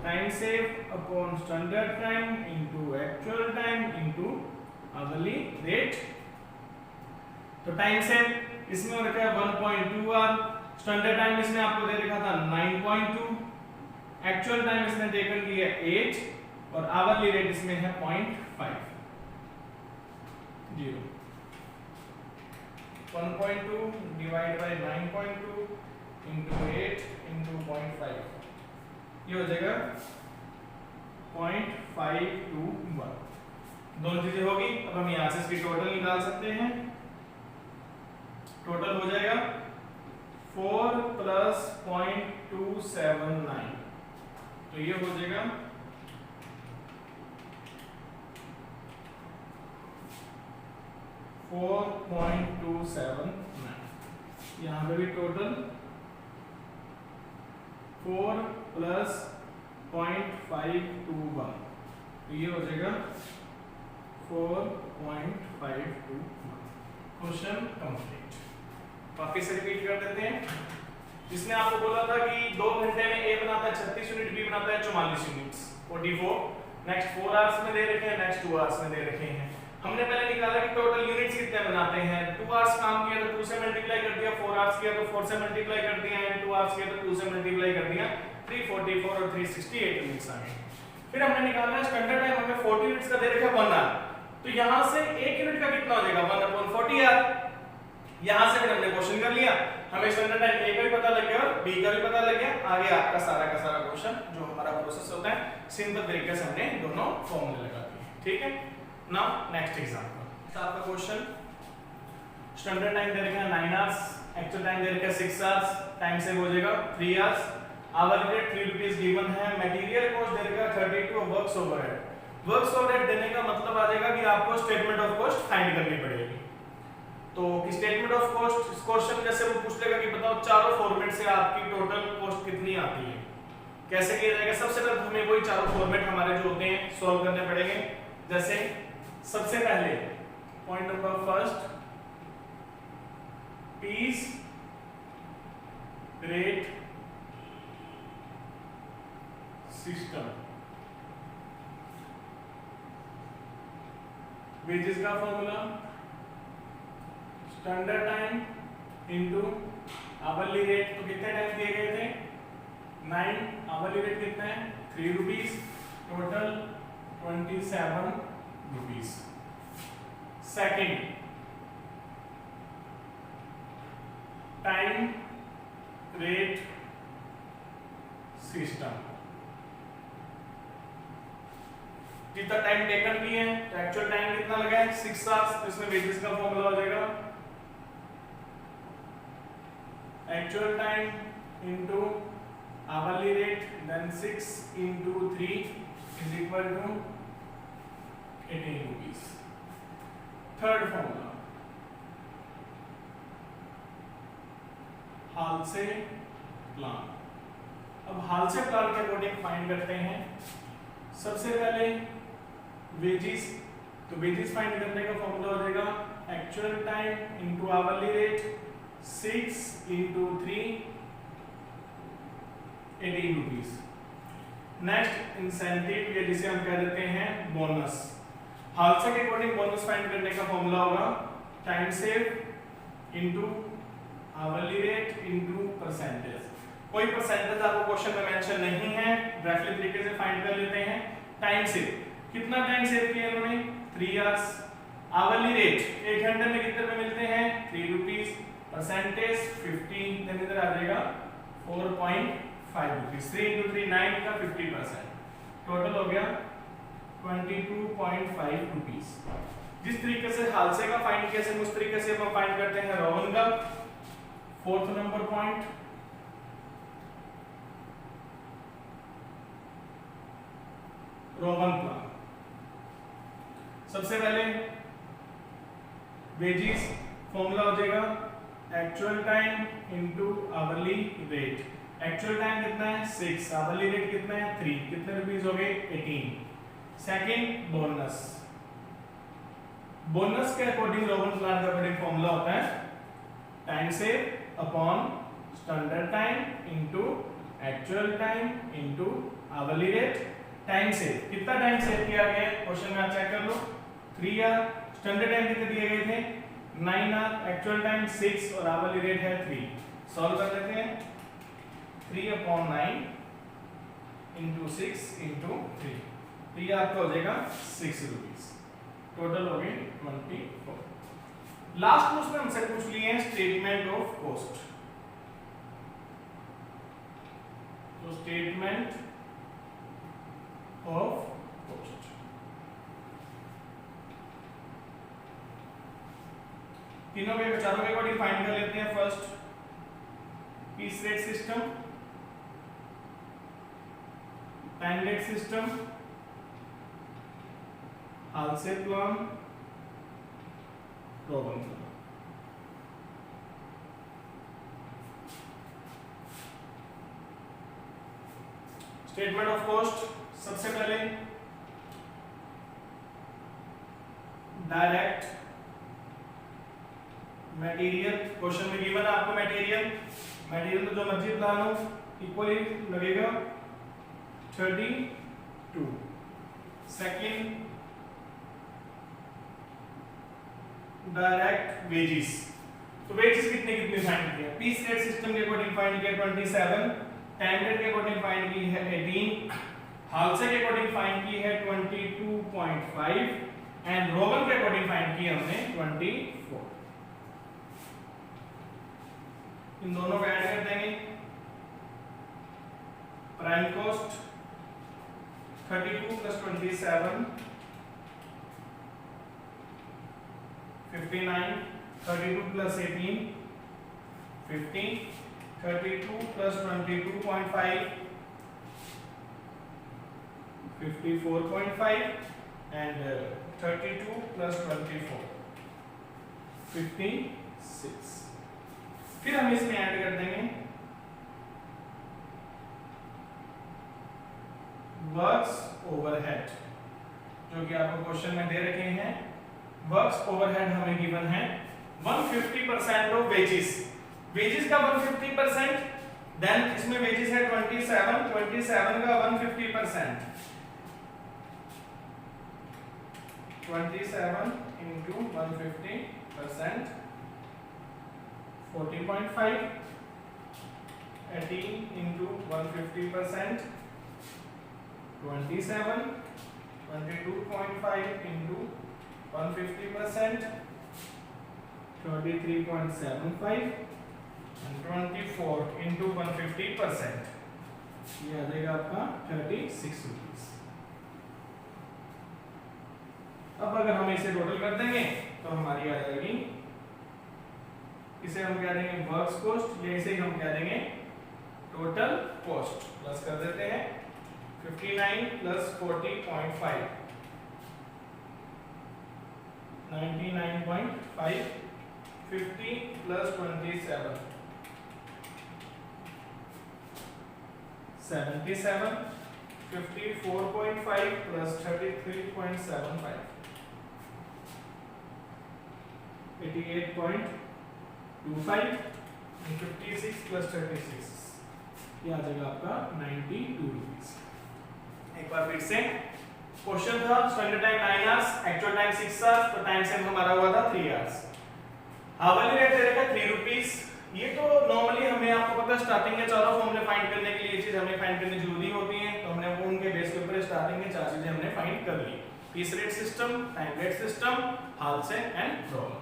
time save upon standard time into actual time into hourly rate. तो टाइम सेव इसमें हो रखा है 1.2 आवर, स्टैंडर्ड टाइम इसमें आपको दे रखा था 9.2, एक्चुअल टाइम इसमें टेकन की है 8 और आवरली रेट इसमें है 0.5। 1.2 डिवाइड बाय 9.2 इंटू 8 इंटू 0.5, ये हो जाएगा 0.521। दोनों चीजें होगी। अब हम यहां से इसकी टोटल निकाल सकते हैं, टोटल हो जाएगा 4 प्लस 0.279, तो ये हो जाएगा 4.279। यहां पे भी टोटल 4 प्लस 0.521, तो ये हो जाएगा 4.521। Question complete. वापिस से रिपीट कर देते हैं, जिसने आपको बोला था कि 2 घंटे में ए बनाता है 36 यूनिट, बी बनाता है 44 यूनिट्स 44, नेक्स्ट 4 आवर्स में दे रखे हैं, नेक्स्ट 2 आवर्स में दे रखे हैं। हमने पहले निकाला कि टोटल यूनिट्स कितने बनाते हैं, 2 आवर्स काम किया तो 2 से मल्टीप्लाई कर दिया, 4 आवर्स किया तो 4 से मल्टीप्लाई कर दिया, एंड 2 आवर्स किया तो 2 से मल्टीप्लाई कर दिया, 344 और 368 यूनिट्स आ गए। फिर हमने निकाला स्टैंडर्ड टाइम, हमें 40 यूनिट्स का दे रखा है 1 आवर, तो यहां से 1 यूनिट का कितना हो जाएगा 1/40 आवर। यहां से फिर हमने क्वेश्चन कर लिया, हमें स्टैंडर्ड टाइम ए का भी पता लग गया और बी का भी पता लग गया। आगे आपका सारा का सारा क्वेश्चन जो हमारा प्रोसेस होता है सिंपल तरीके से हमने दोनों फॉर्मूले लगा दिए। ठीक है, नाउ नेक्स्ट एग्जांपल। तो आपका क्वेश्चन स्टैंडर्ड टाइम दे रखा है 9 आवर्स, एक्चुअल टाइम दे रखा है 6 आवर्स, टाइम सेव हो जाएगा 3 hours, hourly rate 3 rupees given है, मटेरियल कॉस्ट दे रखा है 32, वर्क्स ओवरहेड। वर्क्स ओवरहेड देने का मतलब आ जाएगा कि आपको स्टेटमेंट ऑफ कॉस्ट फाइंड करनी पड़ेगी। तो स्टेटमेंट ऑफ कॉस्ट इस क्वेश्चन जैसे वो पूछ लेगा कि बताओ चारों फॉर्मेट से आपकी टोटल कॉस्ट कितनी आती है, कैसे किया जाएगा। सबसे पहले हमें वही चारों फॉर्मेट हमारे जो होते हैं सॉल्व करने पड़ेंगे। जैसे सबसे पहले point number first, piece rate system, wages का formula standard time into hourly rate. तो कितने टाइम दिए गए थे 9, आवरली रेट कितना है 3 rupees, total 27 rupees. Second, time rate system, जितना टाइम टेकन भी है तो एक्चुअल टाइम कितना लगा है 6 आवर्स, तो इसमें वेजेस का फॉर्मूला हो जाएगा actual time into hourly rate then 6 into 3 is equal to 18 rupees. Third formula Halsey plan. अब हाल से प्लान के अकॉर्डिंग फाइंड करते हैं। सबसे पहले वेजेस, तो वेजेस फाइंड करने का फॉर्मूला हो जाएगा actual time into hourly rate 6 into 3 18 rupees. Next incentive, या जिसे हम कह देते हैं बोनस। हाल से के अकॉर्डिंग बोनस फाइंड करने का फॉर्मूला होगा time save into hourly rate into percentage. कोई परसेंटेज आपको क्वेश्चन में मेंशन नहीं है, ग्राफिकल तरीके से फाइंड कर लेते हैं। टाइम सेव, कितना टाइम सेव किया इन्होंने? 3 आवर्स। आवरली रेट, 1 घंटे में कितने रुपए मिलते हैं? 3 रुपीस। परसेंटेज 50, देन इधर आ जाएगा 4.5 रुपीस। 3 × 3 9 का 50%, टोटल हो गया 22.5 रुपीस। जिस तरीके से हालसे का फाइंड किया उस तरीके से हम फाइंड करते हैं रोहन का। 4th number point, Roman plan. सबसे पहले वेजेस फॉर्मूला हो जाएगा actual time into hourly rate. Actual time कितना है? 6, आवरली रेट कितना है? 3, कितने रुपीस हो गए? 18। सेकंड बोनस, बोनस के अकॉर्डिंग रोमन प्लान का अकॉर्डिंग फॉर्मूला होता है time save upon standard time into actual time into hourly rate. Time save, कितना टाइम सेव किया गया है क्वेश्चन में आप चेक कर लो। 3 आवर, स्टैंडर्ड टाइम कितने दिए गए थे? 9 आवर, एक्चुअल टाइम 6 और आवरली रेट है 3। सॉल्व कर लेते हैं। 3/9 इंटू 6 इंटू 3, तो ये आपका हो जाएगा 6 रुपीस। टोटल हो गए 24। लास्ट में उसने हमसे पूछ लिए हैं स्टेटमेंट ऑफ कॉस्ट। तो स्टेटमेंट ऑफ कॉस्ट, तीनों के चारों के अकॉर्डिंग फाइंड कर लेते हैं। First piece rate system, time rate system, Halsey plan, Rowan plan. Statement of cost, सबसे पहले डायरेक्ट मटेरियल। क्वेश्चन में गिवन है आपको मटेरियल तो जो मर्जी प्लान हो इक्वली लगेगा 32। सेकंड डायरेक्ट वेजेस, तो वेजेस कितने कितने फाइंड किया? पीस रेट सिस्टम के अकॉर्डिंग फाइंड किया 27, टाइम रेट के अकॉर्डिंग फाइंड की है 18, हालसे के अकॉर्डिंग फाइंड की है 22.5 एंड रोमन के अकॉर्डिंग फाइंड की हमने 24। इन दोनों को ऐड कर देंगे। Prime cost 32 + 27 59, 32 + 18 50, 32 + 22.5 54.5 and 32 + 24 56। फिर हम इसमें ऐड कर देंगे वर्क्स ओवरहेड, जो कि आपको क्वेश्चन में दे रखे हैं। वर्क्स ओवरहेड हमें गिवन है 150% ऑफ वेजेस। वेजेस का 150%, देन इसमें वेजेस है 27 का 150%, 27 into 150%, 40.5, 18 into 150%, 27, 22.5 into 150%, 23.75 and 24 into 150%, ये आ जाएगा आपका 36 रुपीस। अब अगर हम इसे टोटल कर देंगे तो हमारी आ जाएगी, इसे हम कह देंगे वर्क्स कॉस्ट, या इसे हम कह देंगे टोटल कॉस्ट। प्लस कर देते हैं 59 + 40.5 99.5, 50 + 27 77, 54.5 + 33.75 88.25 and 56 + 36, ये आ जाएगा आपका 92 रुपीस। एक बार फिर से क्वेश्चन था standard time 9 hours, actual time 6 hours, तो टाइम सेव हमारा हुआ था 3 आवर्स। आवरली रेट दे रखा 3 रुपीस, ये तो नॉर्मली हमें आपको पता है स्टार्टिंग के चारों फॉर्मूले फाइंड करने के लिए ये चीज हमें फाइंड करनी जरूरी होती है, तो हमने वो उनके बेस के ऊपर स्टार्टिंग के चार चीजें हमने फाइंड कर ली, piece rate system, time rate system, Halsey and problem.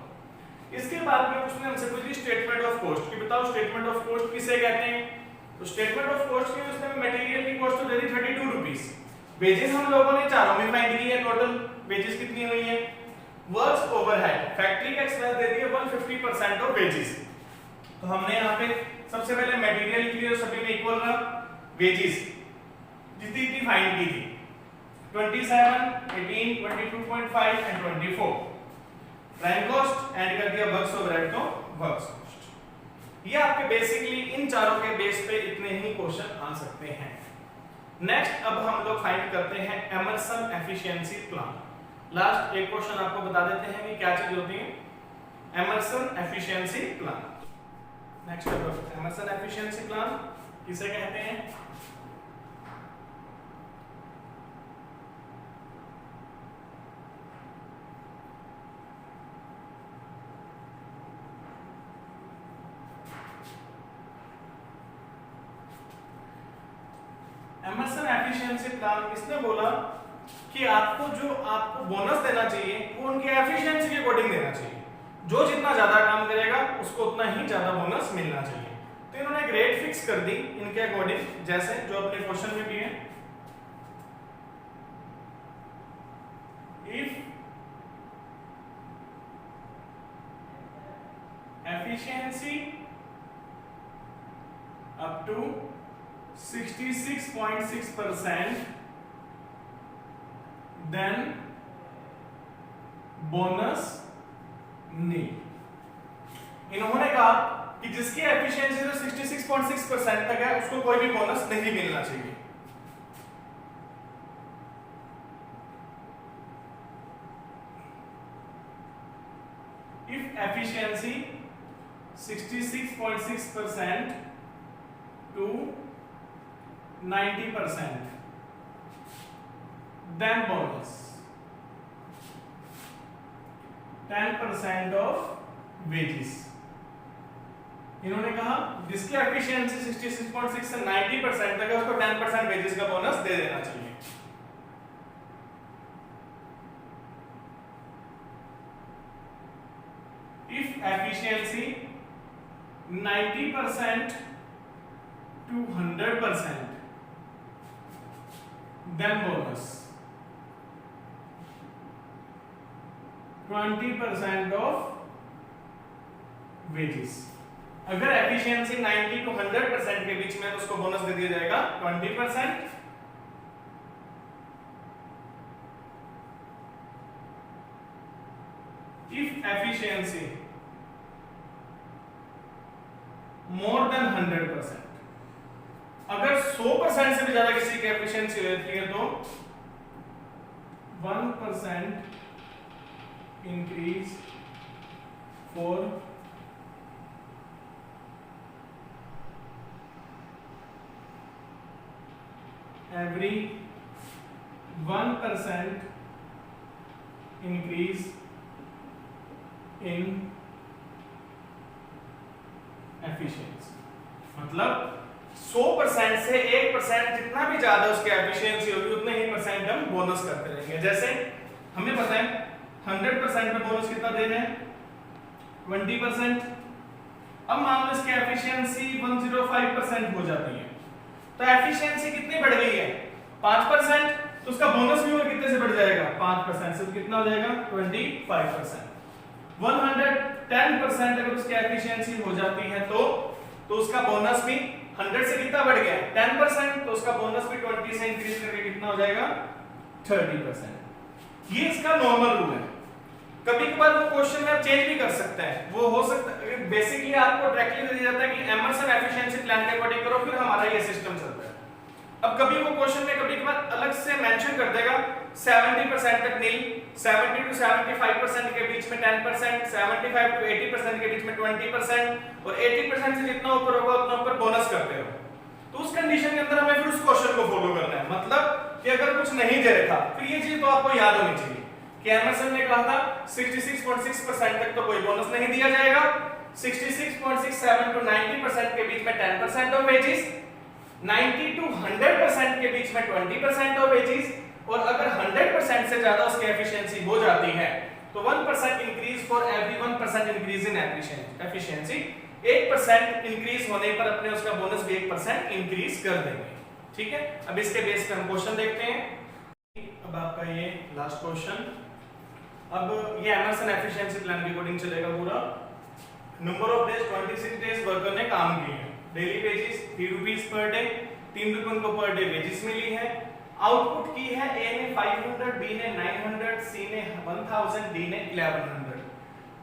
इसके बाद में उसने हमसे पूछी स्टेटमेंट ऑफ कॉस्ट कि बताओ स्टेटमेंट ऑफ कॉस्ट किसे कहते हैं। तो स्टेटमेंट ऑफ कॉस्ट के उसने मटेरियल की कॉस्ट तो दे दी 32 रुपीस, वेजेस हम लोगों ने चारों में फाइंड की है, टोटल वेजेस कितनी हुई है। वर्क्स ओवरहेड फैक्ट्री का एक्सपेंस दे दिया 150% ऑफ वेजेस, तो हमने यहाँ पे सबसे पहले मटेरियल लिख लिया, सभी में इक्वल रहा, वेजेस जितनी फाइंड की थी 27, 18, 22.5 एंड 24, प्राइम कॉस्ट एंड कर दिया वर्क्स ओवरहेड तो वर्क्स कॉस्ट। ये आपके बेसिकली इन चारों के बेस पे इतने ही क्वेश्चन आ सकते हैं। नेक्स्ट अब हम लोग फाइंड करते हैं एमर्सन एफिशिएंसी प्लान। लास्ट एक क्वेश्चन आपको बता देते हैं कि क्या चीज होती है Emerson efficiency plan. Next Emerson efficiency plan किसे कहते हैं। एमर्सन एफिशिएंसी प्लान किसने बोला कि आपको बोनस देना चाहिए वो उनकी एफिशिएंसी के अकॉर्डिंग देना चाहिए, जो जितना ज्यादा काम करेगा उसको उतना ही ज्यादा बोनस मिलना चाहिए। तो इन्होंने एक रेट फिक्स कर दी इनके अकॉर्डिंग, जैसे जो अपने क्वेश्चन में भी है, if efficiency up to 66.6% then bonus नहीं। इन्होंने कहा कि जिसकी एफिशिएंसी तो 66.6% तक है उसको कोई भी बोनस नहीं मिलना चाहिए। If efficiency 66.6% to 90%, then bonus 10% of wages। इन्होंने कहा जिसकी एफिशिएंसी 66.6 से 90% तक है उसको 10% वेजेस का बोनस दे देना चाहिए। If efficiency 90% to 100%, then bonus 20% of wages। अगर एफिशिएंसी 90 to 100% के बीच में तो उसको बोनस दे दिया जाएगा 20%। इफ एफिशिएंसी मोर देन 100%, अगर 100% से भी ज्यादा किसी की एफिशिएंसी रहती है तो 1% increase for every 1% increase in efficiency. मतलब 100% से 1% जितना भी ज्यादा उसकी एफिशिएंसी होगी उतने ही परसेंट हम बोनस करते रहेंगे। जैसे हमें पता है 100% पे बोनस कितना दे रहे हैं 20%। अब मान लो इसकी एफिशिएंसी 105% हो जाती है, तो एफिशिएंसी कितनी बढ़ गई है 5%, तो उसका बोनस भी और कितने से बढ़ जाएगा 5% से, तो कितना हो जाएगा 25%। 110% अगर उसकी एफिशिएंसी हो जाती है तो उसका बोनस भी 100 से कितना बढ़ गया 10%, तो उसका बोनस भी 20 से इंक्रीज करके कितना हो जाएगा 30%। ये इसका नॉर्मल रूल है। कभी कभार वो क्वेश्चन में आप चेंज भी कर सकते हैं, वो हो सकता है बेसिकली आपको डायरेक्टली दे दिया जाता है कि एमर्सन एफिशिएंसी प्लान के अकॉर्डिंग करो, फिर हमारा ये सिस्टम चलता है। अब कभी वो क्वेश्चन में कभी कभार अलग से मेंशन कर देगा 70% तक नील, 70 to 75% के बीच में 10%, 75 to 80% के बीच में 20% और 80% से जितना ऊपर होगा उतना ऊपर बोनस करते हो। तो उस कंडीशन के अंदर हमें फिर उस क्वेश्चन को फॉलो करना है। मतलब कि अगर कुछ नहीं दे रखा फिर ये चीज तो आपको याद होनी चाहिए कि एमर्सन ने कहा था 66.6% तक तो कोई बोनस नहीं दिया जाएगा, 66.67 to 90% के बीच में 10% ऑफ वेजेस, 90 to 100% के बीच में 20% ऑफ वेजेस, और अगर 100% से ज्यादा उसकी एफिशिएंसी हो जाती है तो 1% increase for every 1% increase in efficiency, 1% increase होने पर अपने उसका बोनस भी 1% इंक्रीज कर देंगे। ठीक है, अब इसके बेस पे हम क्वेश्चन देखते हैं। अब आपका ये लास्ट क्वेश्चन, अब ये एमर्सन एफिशिएंसी प्लान के अकॉर्डिंग चलेगा पूरा। Number of days 26 days worker ने काम किए हैं, daily wages 3 rupees per day, 3 रुपए उनको पर डे वेजेस मिली है। आउटपुट की है ए ने 500, बी ने 900, सी ने 1000, डी ने 1100।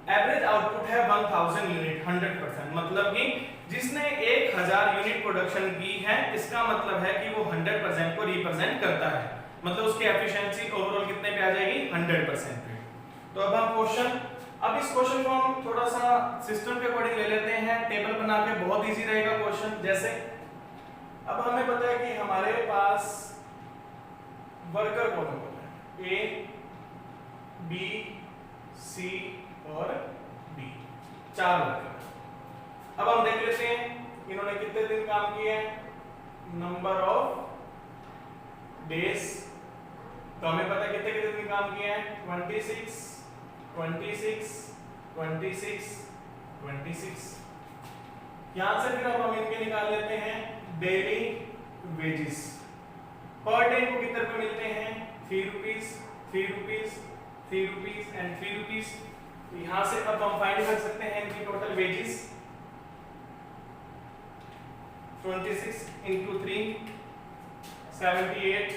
एवरेज आउटपुट है 1000 यूनिट, 100%, मतलब कि जिसने 1000 यूनिट प्रोडक्शन की है, इसका मतलब है कि वो 100% को रिप्रेजेंट करता है, मतलब उसकी एफिशिएंसी ओवरऑल कितने पे आ जाएगी, 100% पे। तो अब हम क्वेश्चन, अब इस क्वेश्चन को हम थोड़ा सा सिस्टम के अकॉर्डिंग ले लेते हैं, टेबल बना के, बहुत इजी रहेगा क्वेश्चन। जैसे अब हमें पता है कि हमारे पास वर्कर कौन कौन है, ए, बी, सी और डी, 4 वर्कर। अब हम देख लेते हैं इन्होंने कितने दिन काम किए हैं, नंबर ऑफ डेज, तो हमें पता है कितने कितने दिन काम किए हैं, 26, 26, 26, 26। यहां से फिर अब हम इनके निकाल लेते हैं डेली वेजेस। पर डे को कितने रुपए मिलते हैं, 3 rupees, 3 rupees, 3 rupees and 3 rupees. यहां से अब हम फाइंड कर सकते हैं इनकी टोटल वेजेस, 26 into 3 78,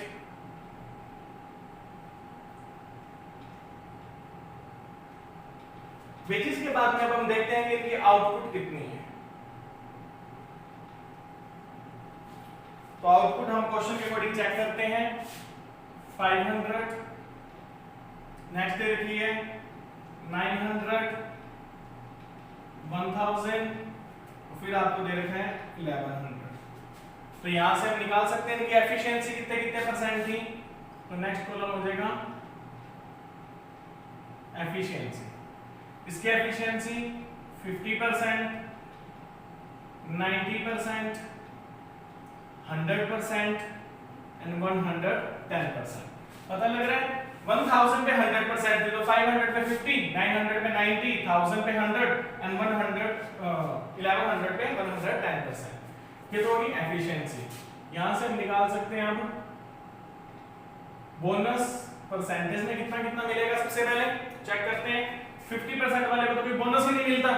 वेजेस के बाद में अब हम देखते हैं कि इनकी आउटपुट कितनी है। तो आउटपुट हम क्वेश्चन के अकॉर्डिंग चेक करते हैं, 500, नेक्स्ट दे रखी है 900, 1000, फिर आपको दे रखा है 1100। तो यहां से हम निकाल सकते हैं इनकी एफिशिएंसी कितने कितने परसेंट थी। तो नेक्स्ट कॉलम हो जाएगा एफिशिएंसी, इसकी एफिशिएंसी 50%, 90%, 100% एंड 110%। पता लग रहा है, 1000 पे 100% थे तो 500 पे 50, 900 पे 90, 1000 पे 100 एंड 1100 पे 110%। ये तो होगी एफिशिएंसी। यहां से हम निकाल सकते हैं अब बोनस परसेंटेज में कितना कितना मिलेगा। सबसे पहले चेक करते हैं, 50% वाले को तो कोई बोनस ही नहीं मिलता,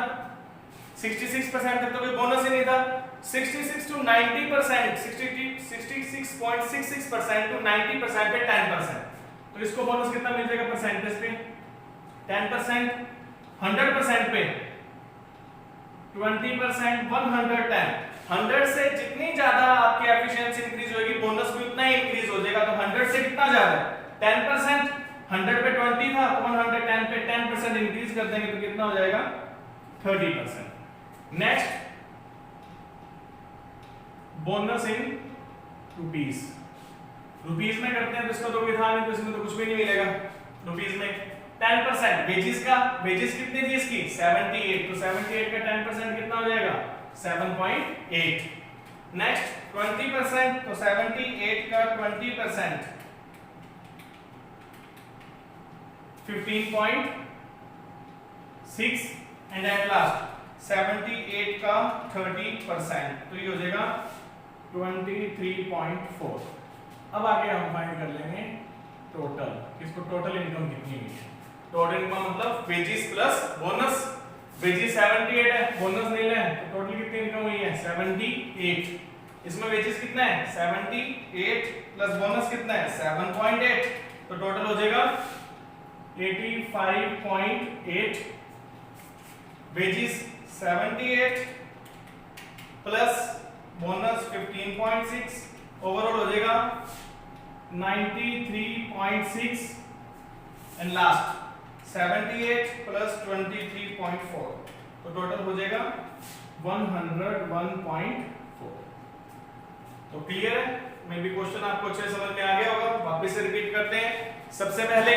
66% तक तो कोई बोनस ही नहीं था। 66 to 90%, 66.66% to 90% पे 10%, तो इसको बोनस कितना मिल जाएगा परसेंटेज पे, 10%, 100% पे 20%, 110। 100 से जितनी ज्यादा आपकी एफिशिएंसी इंक्रीज होगी, बोनस भी उतना ही इंक्रीज हो जाएगा। तो 100 से कितना ज्यादा, 10%, 100 पे 20 था तो 110 पे 10% इंक्रीज कर देंगे तो कितना हो जाएगा, 30%। नेक्स्ट बोनस इन रुपीस, रुपीस में करते हैं तो इसका तो विधान है, तो इसमें तो कुछ भी नहीं मिलेगा। रुपीस में 10% वेजेस का, वेजेस कितनी थी इसकी 78, तो 78 का 10% कितना हो जाएगा 7.8। नेक्स्ट 20%, तो 78 का 20% 15.6 एंड एट लास्ट 78 का 30%, तो ये हो जाएगा 23.4। अब आगे हम फाइंड कर लेंगे टोटल, इसको टोटल इनकम कितनी हुई है। टोटल इनकम मतलब वेजेस प्लस बोनस, वेजेस 78 है, बोनस नहीं है, तो टोटल कितनी इनकम हुई है 78। इसमें वेजेस कितना है 78 प्लस बोनस कितना है 7.8, तो टोटल हो जाएगा 85.8। वेजेस 78 प्लस बोनस 15.6, ओवरऑल हो जाएगा 93.6 एंड लास्ट 78 प्लस 23.4, तो टोटल हो जाएगा 101.4। तो क्लियर है, मे बी क्वेश्चन आपको अच्छे समझ में आ गया होगा। वापस से रिपीट करते हैं। सबसे पहले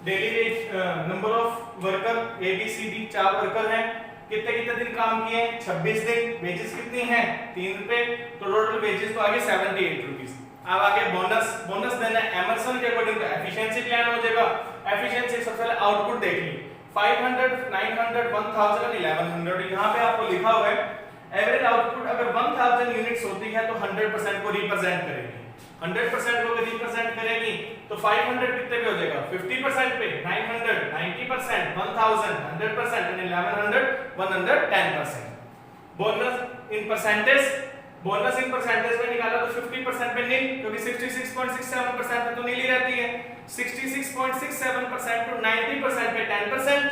daily wage number of worker A B C D 4 worker हैं, कितने कितने दिन काम किए, 26 दिन, वेजेस कितनी है 3 रुपए, तो टोटल वेजेस तो आगे 78 रुपीस। अब आगे बोनस, बोनस देना है एमर्सन के अकॉर्डिंग, तो एफिशिएंसी प्लान हो जाएगा। एफिशिएंसी सबसे पहले आउटपुट देख ली, 500, 900, 1000 और 1100। यहाँ पे आपको लिखा हुआ है एवरेज आउटपुट अगर 1000 यूनिट्स होती है तो 100% को रिप्रेजेंट करेगी। 100% को रिप्रेजेंट करेगी तो 500 कितने पे हो जाएगा 50% पे, 900 90%, 1000 100% और 1100 110%। Bonus in percentage, bonus in percentage में निकाला तो 50% पे नील, क्योंकि 66.67% पे तो नील ही रहती है। 66.67% टू 90% पे 10%,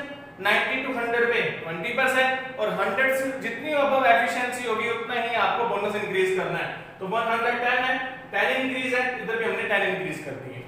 90 टू 100 पे 20% और 100 से जितनी अबव एफिशिएंसी होगी उतना ही आपको बोनस इंक्रीज करना है। तो 110 है, 10 इंक्रीज है, इधर भी हमने 10 इंक्रीज कर दी है।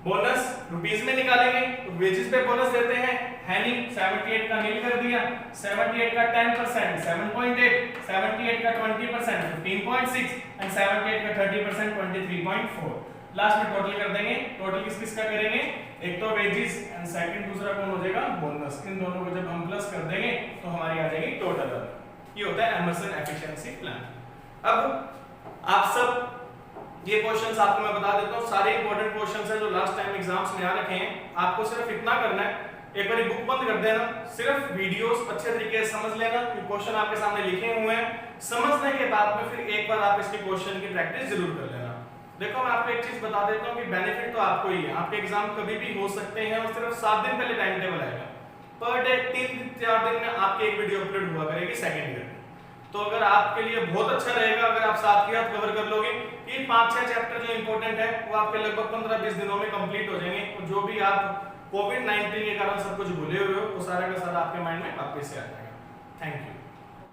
बोनस रुपीस में निकालेंगे तो वेजेस पे बोनस देते हैं, है नहीं, 78 का नील कर दिया, 78 का 10% 7.8, 78 का 20% 15.6 एंड 78 का 30% 23.4। लास्ट में टोटल कर देंगे, टोटल किस किस का करेंगे, एक तो वेजेस एंड सेकंड दूसरा कौन हो जाएगा बोनस। इन दोनों को जब हम प्लस कर देंगे तो हमारी आ जाएगी टोटल। ये होता है एमर्सन एफिशिएंसी प्लान। अब आप सब ये क्वेश्चंस आपको मैं बता देता हूँ, सारे इंपॉर्टेंट क्वेश्चंस हैं जो लास्ट टाइम एग्जाम्स में आ रखे हैं। आपको सिर्फ इतना करना है, एक बार बुक बंद कर देना, सिर्फ वीडियोस अच्छे तरीके से समझ लेना कि क्वेश्चन आपके सामने लिखे हुए हैं। समझने के बाद में फिर एक बार आप इसके क्वेश्चन की प्रैक्टिस जरूर कर लेना। देखो मैं आपको एक चीज बता देता हूँ कि बेनिफिट तो आपको ही है, आपके एग्जाम कभी भी हो सकते हैं और सिर्फ 7 दिन पहले टाइम टेबल आएगा। पर डे 3-4 दिन में आपके एक वीडियो अपलोड हुआ करेगी सेकंड ईयर में। तो अगर आपके लिए बहुत अच्छा रहेगा अगर आप 7 के हाथ कवर कर लोगे, ये 5-6 चैप्टर जो इंपॉर्टेंट है वो आपके लगभग 15-20 दिनों में कंप्लीट हो जाएंगे। और जो भी आप कोविड-19 के कारण सब कुछ भूले हुए हो वो सारा का सारा आपके माइंड में वापस से आ जाएगा। Thank you.